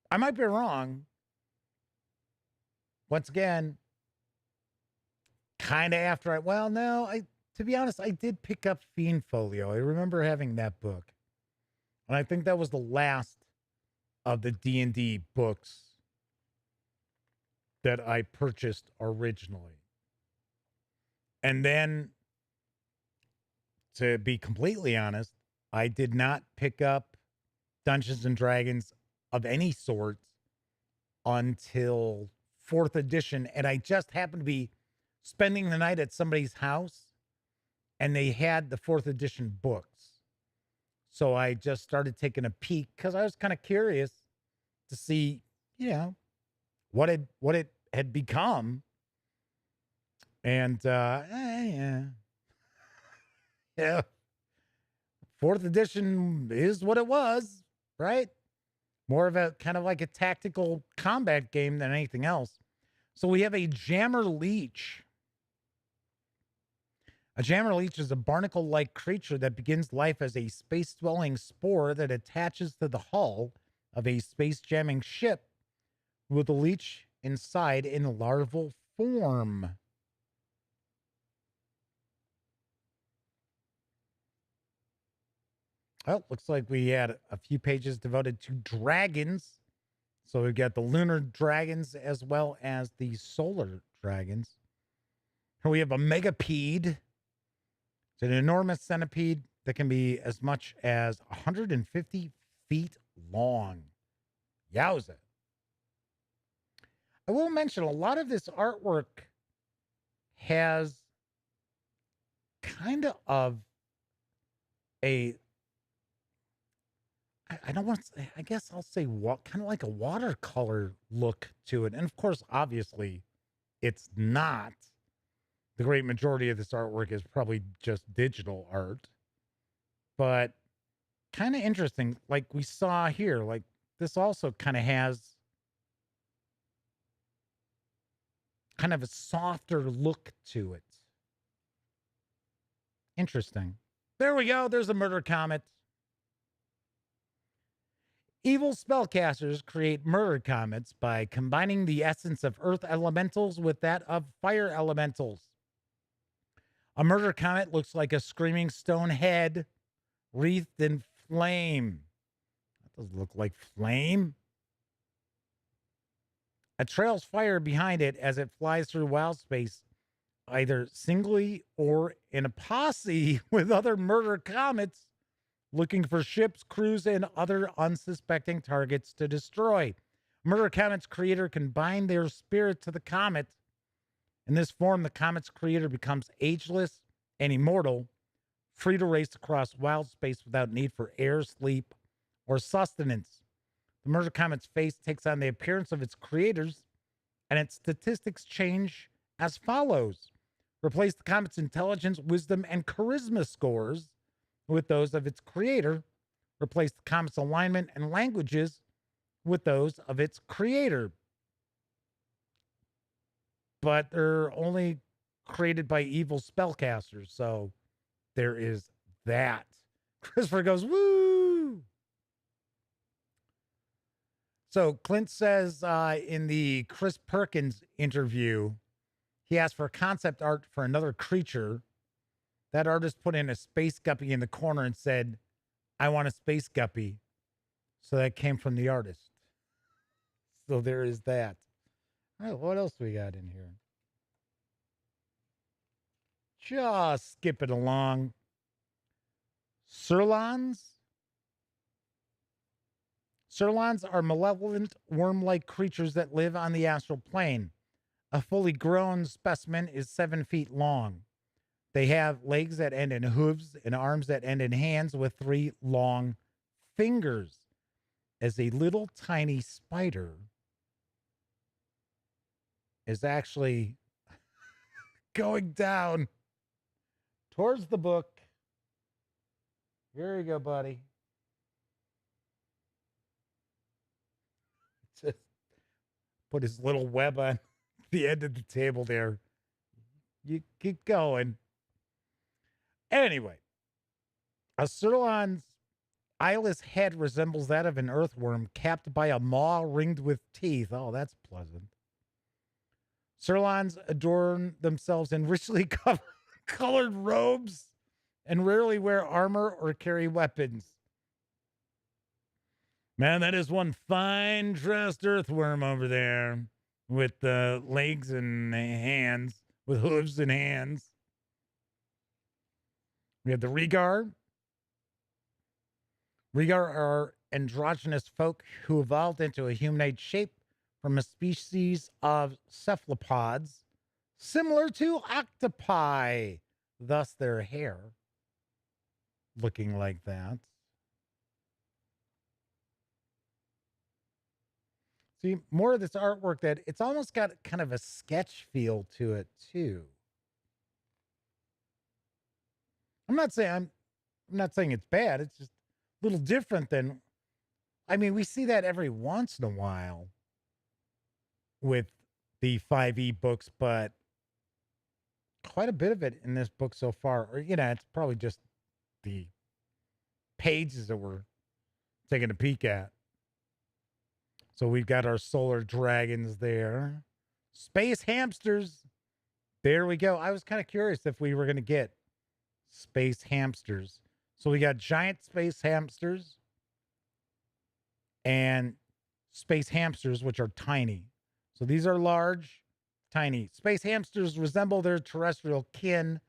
I might be wrong. Once again, kind of after to be honest, I did pick up Fiend Folio. I remember having that book. And I think that was the last of the D&D books that I purchased originally. And then, to be completely honest, I did not pick up Dungeons and Dragons of any sort until 4th edition. And I just happened to be spending the night at somebody's house and they had the 4th edition books. So I just started taking a peek because I was kind of curious to see, what it had become. And yeah. 4th edition is what it was, right? More of a kind of like a tactical combat game than anything else. So we have a Jammer Leech. A Jammer Leech is a barnacle-like creature that begins life as a space-dwelling spore that attaches to the hull of a space-jamming ship with a leech inside in larval form. Well, looks like we had a few pages devoted to dragons. So we've got the lunar dragons as well as the solar dragons. Here we have a megapede. It's an enormous centipede that can be as much as 150 feet long. Yowza. I will mention a lot of this artwork has kind of a, I don't want to say, I guess I'll say what, kind of like a watercolor look to it. And of course, obviously, it's not. The great majority of this artwork is probably just digital art. But kind of interesting, like we saw here, like this also kind of has kind of a softer look to it. Interesting. There we go. There's a murder comet. Evil spellcasters create murder comets by combining the essence of earth elementals with that of fire elementals. A murder comet looks like a screaming stone head wreathed in flame. That doesn't look like flame. It trails fire behind it as it flies through wild space, either singly or in a posse with other murder comets, looking for ships, crews, and other unsuspecting targets to destroy. Murder Comet's creator can bind their spirit to the comet. In this form, the comet's creator becomes ageless and immortal, free to race across wild space without need for air, sleep, or sustenance. The murder comet's face takes on the appearance of its creators, and its statistics change as follows. Replace the comet's intelligence, wisdom, and charisma scores with those of its creator. Replace the comet's alignment and languages with those of its creator. But they're only created by evil spellcasters, so there is that. Christopher goes, woo! So Clint says in the Chris Perkins interview, he asked for concept art for another creature. That artist put in a space guppy in the corner and said, I want a space guppy. So that came from the artist. So there is that. All right, what else we got in here? Just skip it along. Surlons. Surlons are malevolent worm-like creatures that live on the astral plane. A fully grown specimen is 7 feet long. They have legs that end in hooves and arms that end in hands with 3 long fingers. As a little tiny spider is actually going down towards the book. Here you go, buddy. Just put his little web on the end of the table there. You keep going. Anyway, a Surlon's eyeless head resembles that of an earthworm capped by a maw ringed with teeth. Oh, that's pleasant. Surlons adorn themselves in richly colored robes and rarely wear armor or carry weapons. Man, that is one fine dressed earthworm over there with legs and hands, with hooves and hands. We have the Rhaegar. Rhaegar are androgynous folk who evolved into a humanoid shape from a species of cephalopods similar to octopi, thus their hair looking like that. See, more of this artwork that it's almost got kind of a sketch feel to it too. I'm not saying it's bad. It's just a little different than, I mean, we see that every once in a while with the 5e books, but quite a bit of it in this book so far, or, it's probably just the pages that we're taking a peek at. So we've got our solar dragons there. Space hamsters. There we go. I was kind of curious if we were going to get space hamsters. So we got giant space hamsters and space hamsters, which are tiny. So these are large tiny. Space hamsters resemble their terrestrial kin,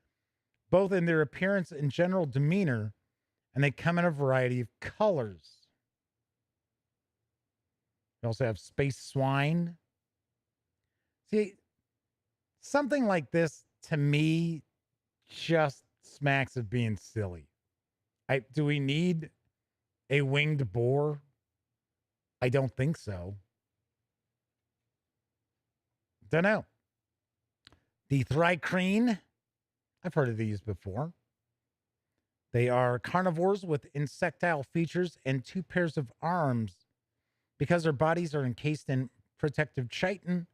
both in their appearance and general demeanor, and they come in a variety of colors. We also have space swine. See, something like this, to me, just smacks of being silly. Do we need a winged boar? I don't think so. Don't know. The thrycreen. I've heard of these before. They are carnivores with insectile features and 2 pairs of arms. Because their bodies are encased in protective chitin,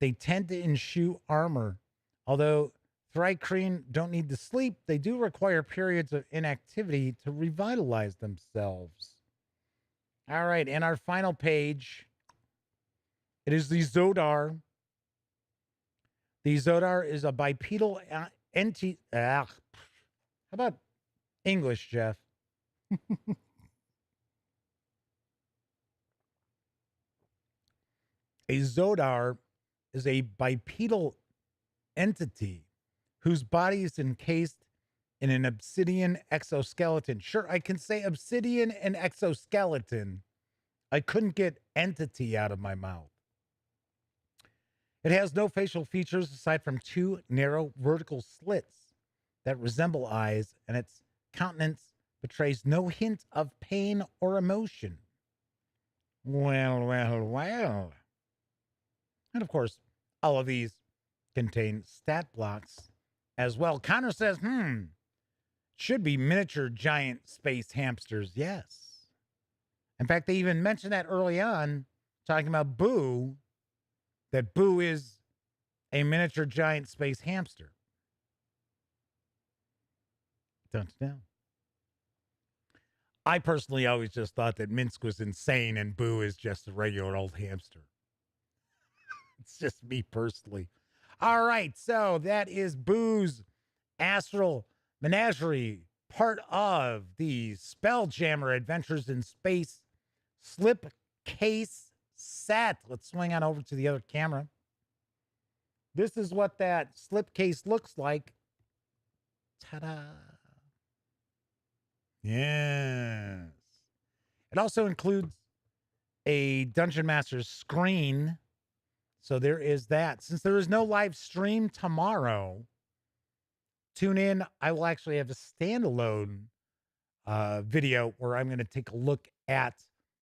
they tend to eschew armor. Although thrycreen don't need to sleep, they do require periods of inactivity to revitalize themselves. All right, and our final page, it is the Zodar. The Zodar is a bipedal how about English, Jeff? A Zodar is a bipedal entity whose body is encased in an obsidian exoskeleton. Sure, I can say obsidian and exoskeleton. I couldn't get entity out of my mouth. It has no facial features aside from 2 narrow vertical slits that resemble eyes, and its countenance betrays no hint of pain or emotion. Well, well, well. And of course, all of these contain stat blocks as well. Connor says, should be miniature giant space hamsters. Yes. In fact, they even mentioned that early on, talking about Boo, that Boo is a miniature giant space hamster. Don't know. I personally always just thought that Minsk was insane and Boo is just a regular old hamster. It's just me personally. All right, so that is Boo's Astral Menagerie, part of the Spelljammer Adventures in Space slipcase set. Let's swing on over to the other camera. This is what that slipcase looks like. Ta-da. Yes. It also includes a Dungeon Master's screen. So there is that. Since there is no live stream tomorrow, tune in. I will actually have a standalone video where I'm going to take a look at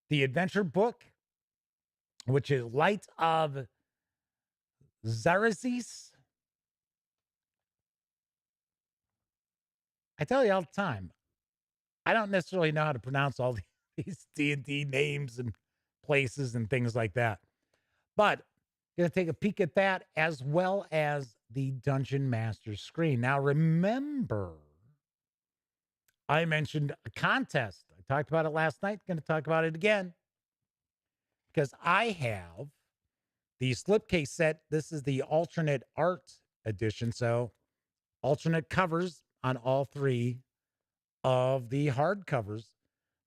the adventure book, which is Light of Zarazis. I tell you all the time, I don't necessarily know how to pronounce all these D&D names and places and things like that. But going to take a peek at that as well as the Dungeon Master screen. Now, remember, I mentioned a contest. I talked about it last night. Going to talk about it again because I have the slipcase set. This is the alternate art edition. So alternate covers on all 3 of the hardcovers.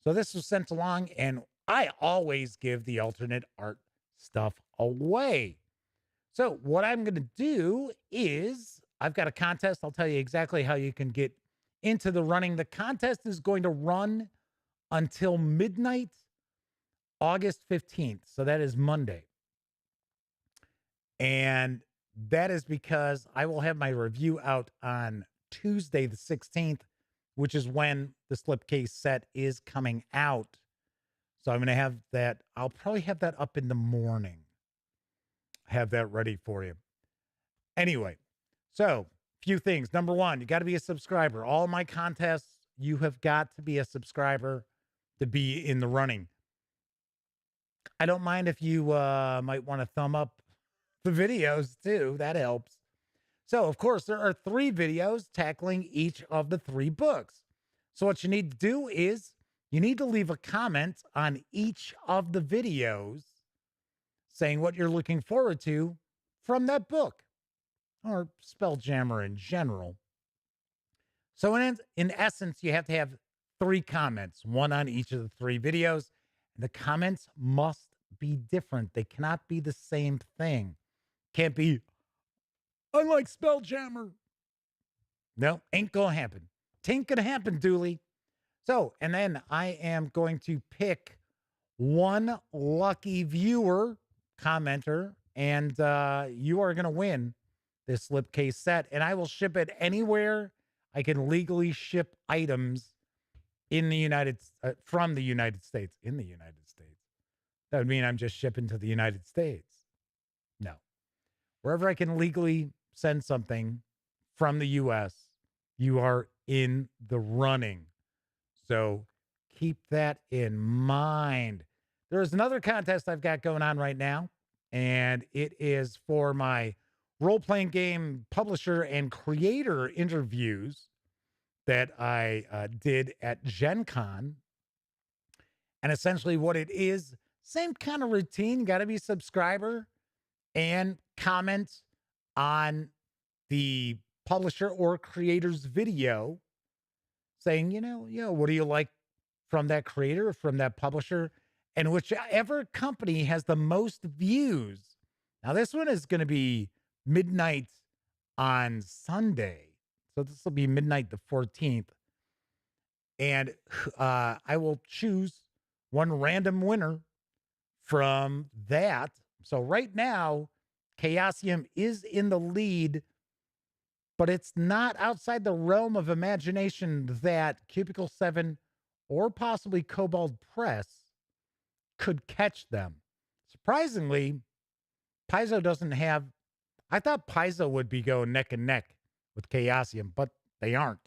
So this was sent along, and I always give the alternate art stuff away. So what I'm going to do is I've got a contest. I'll tell you exactly how you can get into the running. The contest is going to run until midnight, August 15th. So that is Monday. And that is because I will have my review out on Tuesday, the 16th, which is when the slipcase set is coming out. So I'm going to have that. I'll probably have that up in the morning. Have that ready for you. Anyway, so few things. Number 1, you got to be a subscriber. All my contests, you have got to be a subscriber to be in the running. I don't mind if you might want to thumb up the videos too. That helps. So, of course, there are 3 videos tackling each of the 3 books. So what you need to do is you need to leave a comment on each of the videos saying what you're looking forward to from that book or Spelljammer in general. So in essence, you have to have 3 comments, 1 on each of the 3 videos. And the comments must be different. They cannot be the same thing. Can't be, unlike Spelljammer. No, ain't gonna happen. Tain't gonna happen, Dooley. So, and then I am going to pick one lucky viewer, commenter, and you are going to win this slipcase set. And I will ship it anywhere I can legally ship items in the from the United States. In the United States. That would mean I'm just shipping to the United States. No. Wherever I can legally send something from the U.S., you are in the running. So keep that in mind. There's another contest I've got going on right now, and it is for my role-playing game publisher and creator interviews that I did at Gen Con. And essentially what it is, same kind of routine, got to be a subscriber and comment on the publisher or creator's video saying, what do you like from that creator, from that publisher, and whichever company has the most views. Now, this one is going to be midnight on Sunday. So this will be midnight the 14th. And I will choose one random winner from that. So right now, Chaosium is in the lead, but it's not outside the realm of imagination that Cubicle 7 or possibly Cobalt Press could catch them. Surprisingly, Paizo doesn't have... I thought Paizo would be going neck and neck with Chaosium, but they aren't.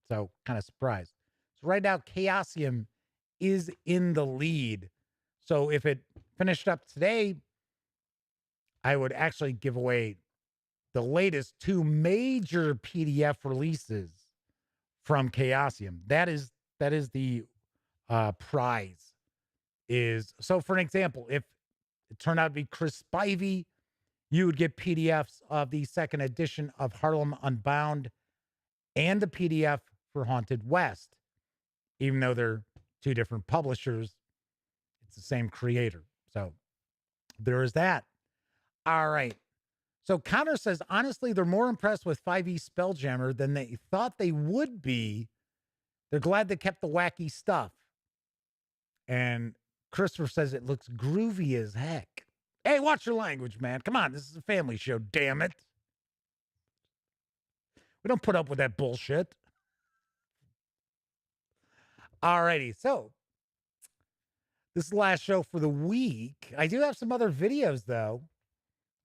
So kind of surprised. So right now, Chaosium is in the lead. So if it finished up today, I would actually give away the latest 2 major PDF releases from Chaosium. That is the prize. So for an example, if it turned out to be Chris Spivey, you would get PDFs of the second edition of Harlem Unbound and the PDF for Haunted West. Even though they're 2 different publishers, it's the same creator. So there is that. All right. So Connor says, honestly, they're more impressed with 5e Spelljammer than they thought they would be. They're glad they kept the wacky stuff. And Christopher says it looks groovy as heck. Hey, watch your language, man. Come on, this is a family show, damn it. We don't put up with that bullshit. All righty, so this is the last show for the week. I do have some other videos, though.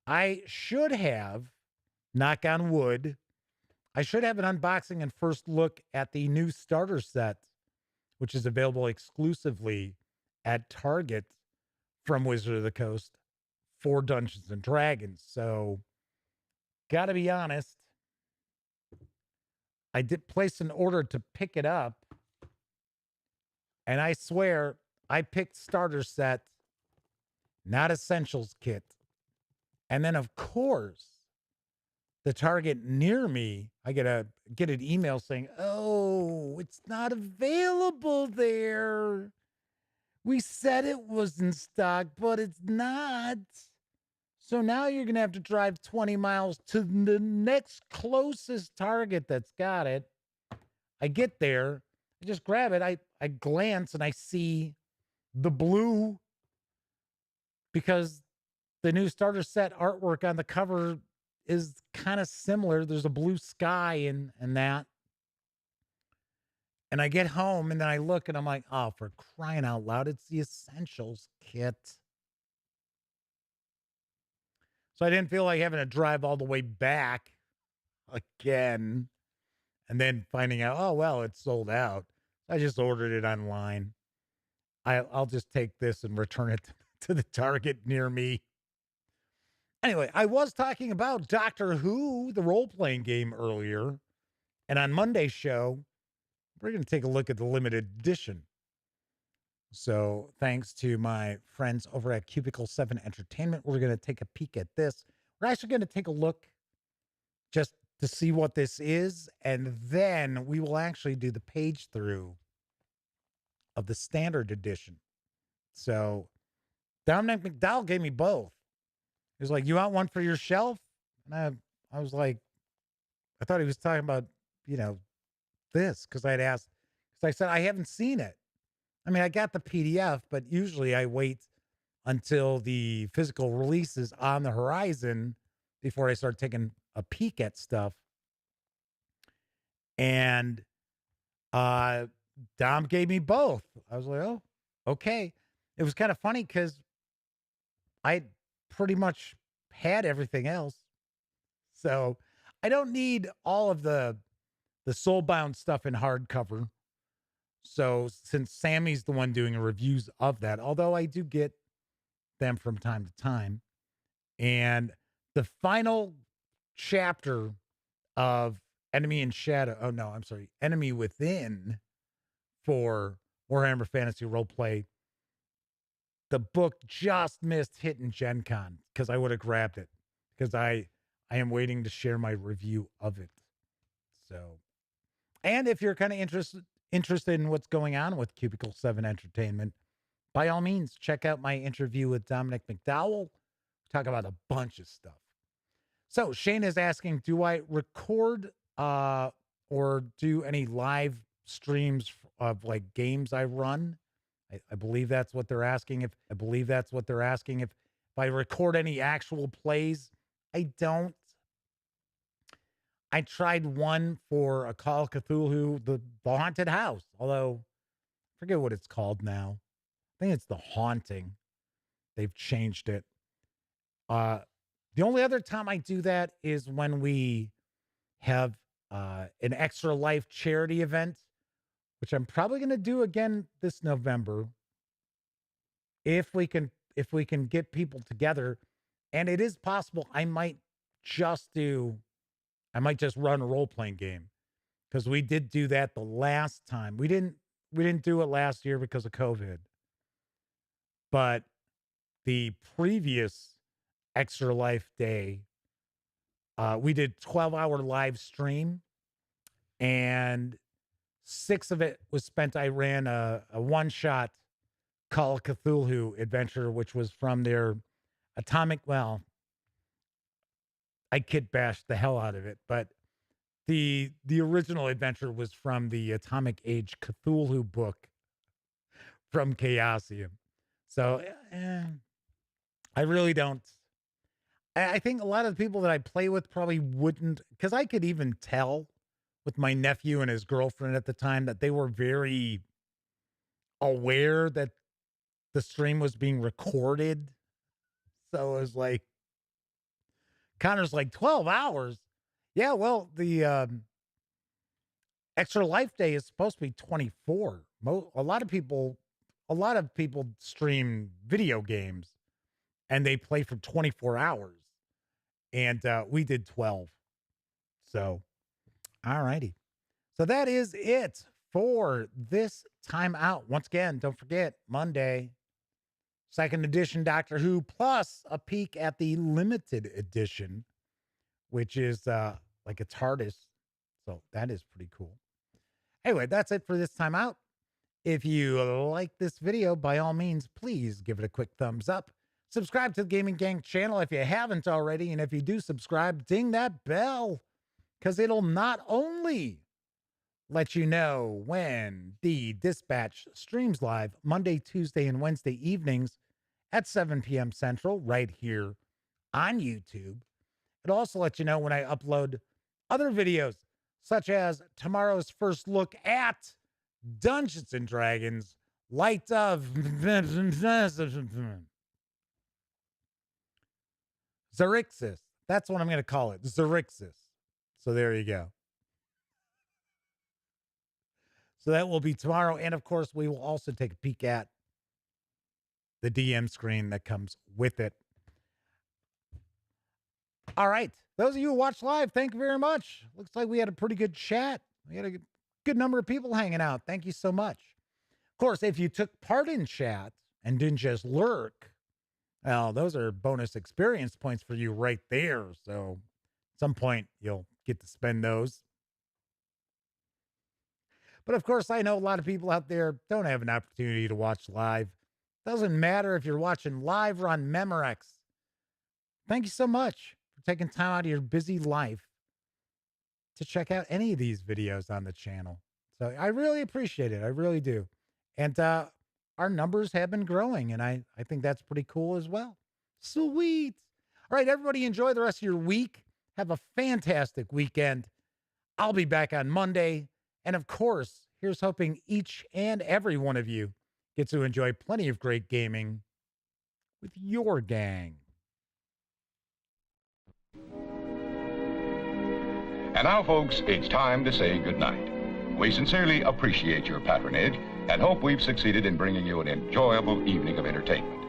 I should have, knock on wood, I should have an unboxing and first look at the new starter set, which is available exclusively at Target from Wizard of the Coast for Dungeons and Dragons. So, gotta be honest, I did place an order to pick it up, and I swear I picked starter set, not essentials kit. And then, of course, the Target near me, I get an email saying, oh, it's not available there. We said it was in stock, but it's not. So now you're going to have to drive 20 miles to the next closest Target that's got it. I get there. I just grab it. I glance and I see the blue, because the new starter set artwork on the cover is kind of similar. There's a blue sky and that. And I get home and then I look and I'm like, oh, for crying out loud, it's the essentials kit. So I didn't feel like having to drive all the way back again and then finding out, oh, well, it's sold out. I just ordered it online. I'll just take this and return it to the Target near me. Anyway, I was talking about Doctor Who, the role-playing game, earlier. And on Monday's show, we're going to take a look at the limited edition. So thanks to my friends over at Cubicle 7 Entertainment, we're going to take a peek at this. We're actually going to take a look just to see what this is. And then we will actually do the page through of the standard edition. So Dominic McDowell gave me both. He was like, you want one for your shelf? And I was like, I thought he was talking about, you know, this because I'd asked, because I said, I haven't seen it. I mean, I got the PDF, but usually I wait until the physical release is on the horizon before I start taking a peek at stuff. And Dom gave me both. I was like, oh, okay. It was kind of funny because I pretty much had everything else. So I don't need all of the soulbound stuff in hardcover. So since Sammy's the one doing reviews of that, although I do get them from time to time. And the final chapter of Enemy in Shadow. Oh no, I'm sorry. Enemy Within for Warhammer Fantasy Roleplay. The book just missed hitting Gen Con because I would have grabbed it because I am waiting to share my review of it. So, and if you're kind of interested in what's going on with Cubicle 7 Entertainment, by all means, check out my interview with Dominic McDowell. We talk about a bunch of stuff. So Shane is asking, do I record or do any live streams of like games I run? I believe that's what they're asking. If I record any actual plays, I don't. I tried one for a Call of Cthulhu, the Haunted House, although I forget what it's called now. I think it's The Haunting. They've changed it. The only other time I do that is when we have an Extra Life charity event, which I'm probably going to do again this November if we can get people together. And it is possible I might just run a role-playing game because we did do that the last time. We didn't do it last year because of COVID. But the previous Extra Life Day, we did 12-hour live stream, and 6 of it was spent. I ran a one-shot Call of Cthulhu adventure, which was from their Atomic. Well, I kid bashed the hell out of it, but the original adventure was from the Atomic Age Cthulhu book from Chaosium. So I really don't. I think a lot of the people that I play with probably wouldn't, because I could even tell with my nephew and his girlfriend at the time that they were very aware that the stream was being recorded. So it was like, Connor's like, 12 hours? Yeah, well, the Extra Life Day is supposed to be 24. A lot of people stream video games and they play for 24 hours. And we did 12. So, all righty. So that is it for this time out. Once again, don't forget, Monday, 2nd edition Doctor Who, plus a peek at the limited edition, which is like a TARDIS. So that is pretty cool. Anyway, that's it for this time out. If you like this video, by all means, please give it a quick thumbs up. Subscribe to the Gaming Gang channel if you haven't already. And if you do subscribe, ding that bell, because it'll not only let you know when the Dispatch streams live Monday, Tuesday, and Wednesday evenings at 7 p.m. Central right here on YouTube. It'll also let you know when I upload other videos, such as tomorrow's first look at Dungeons and Dragons Light of Xerxes. That's what I'm going to call it, Xerxes. So there you go. So that will be tomorrow. And of course, we will also take a peek at the DM screen that comes with it. All right. Those of you who watch live, thank you very much. Looks like we had a pretty good chat. We had a good number of people hanging out. Thank you so much. Of course, if you took part in chat and didn't just lurk, well, those are bonus experience points for you right there. So at some point, you'll get to spend those. But of course, I know a lot of people out there don't have an opportunity to watch live. Doesn't matter if you're watching live or on Memorex. Thank you so much for taking time out of your busy life to check out any of these videos on the channel. So I really appreciate it. I really do. And our numbers have been growing, and I think that's pretty cool as well. Sweet. All right, everybody, enjoy the rest of your week. Have a fantastic weekend. I'll be back on Monday. And of course, here's hoping each and every one of you get to enjoy plenty of great gaming with your gang. And now, folks, it's time to say goodnight. We sincerely appreciate your patronage and hope we've succeeded in bringing you an enjoyable evening of entertainment.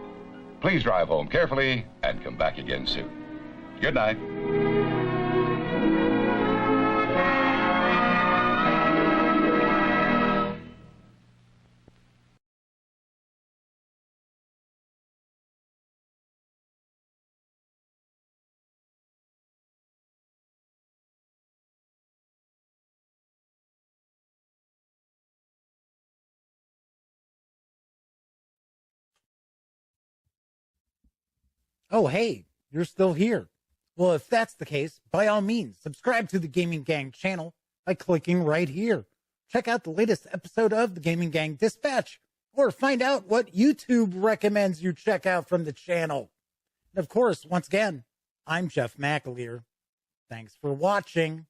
Please drive home carefully and come back again soon. Good night. Oh, hey, you're still here. Well, if that's the case, by all means, subscribe to the Gaming Gang channel by clicking right here. Check out the latest episode of the Gaming Gang Dispatch, or find out what YouTube recommends you check out from the channel. And of course, once again, I'm Jeff McAleer. Thanks for watching.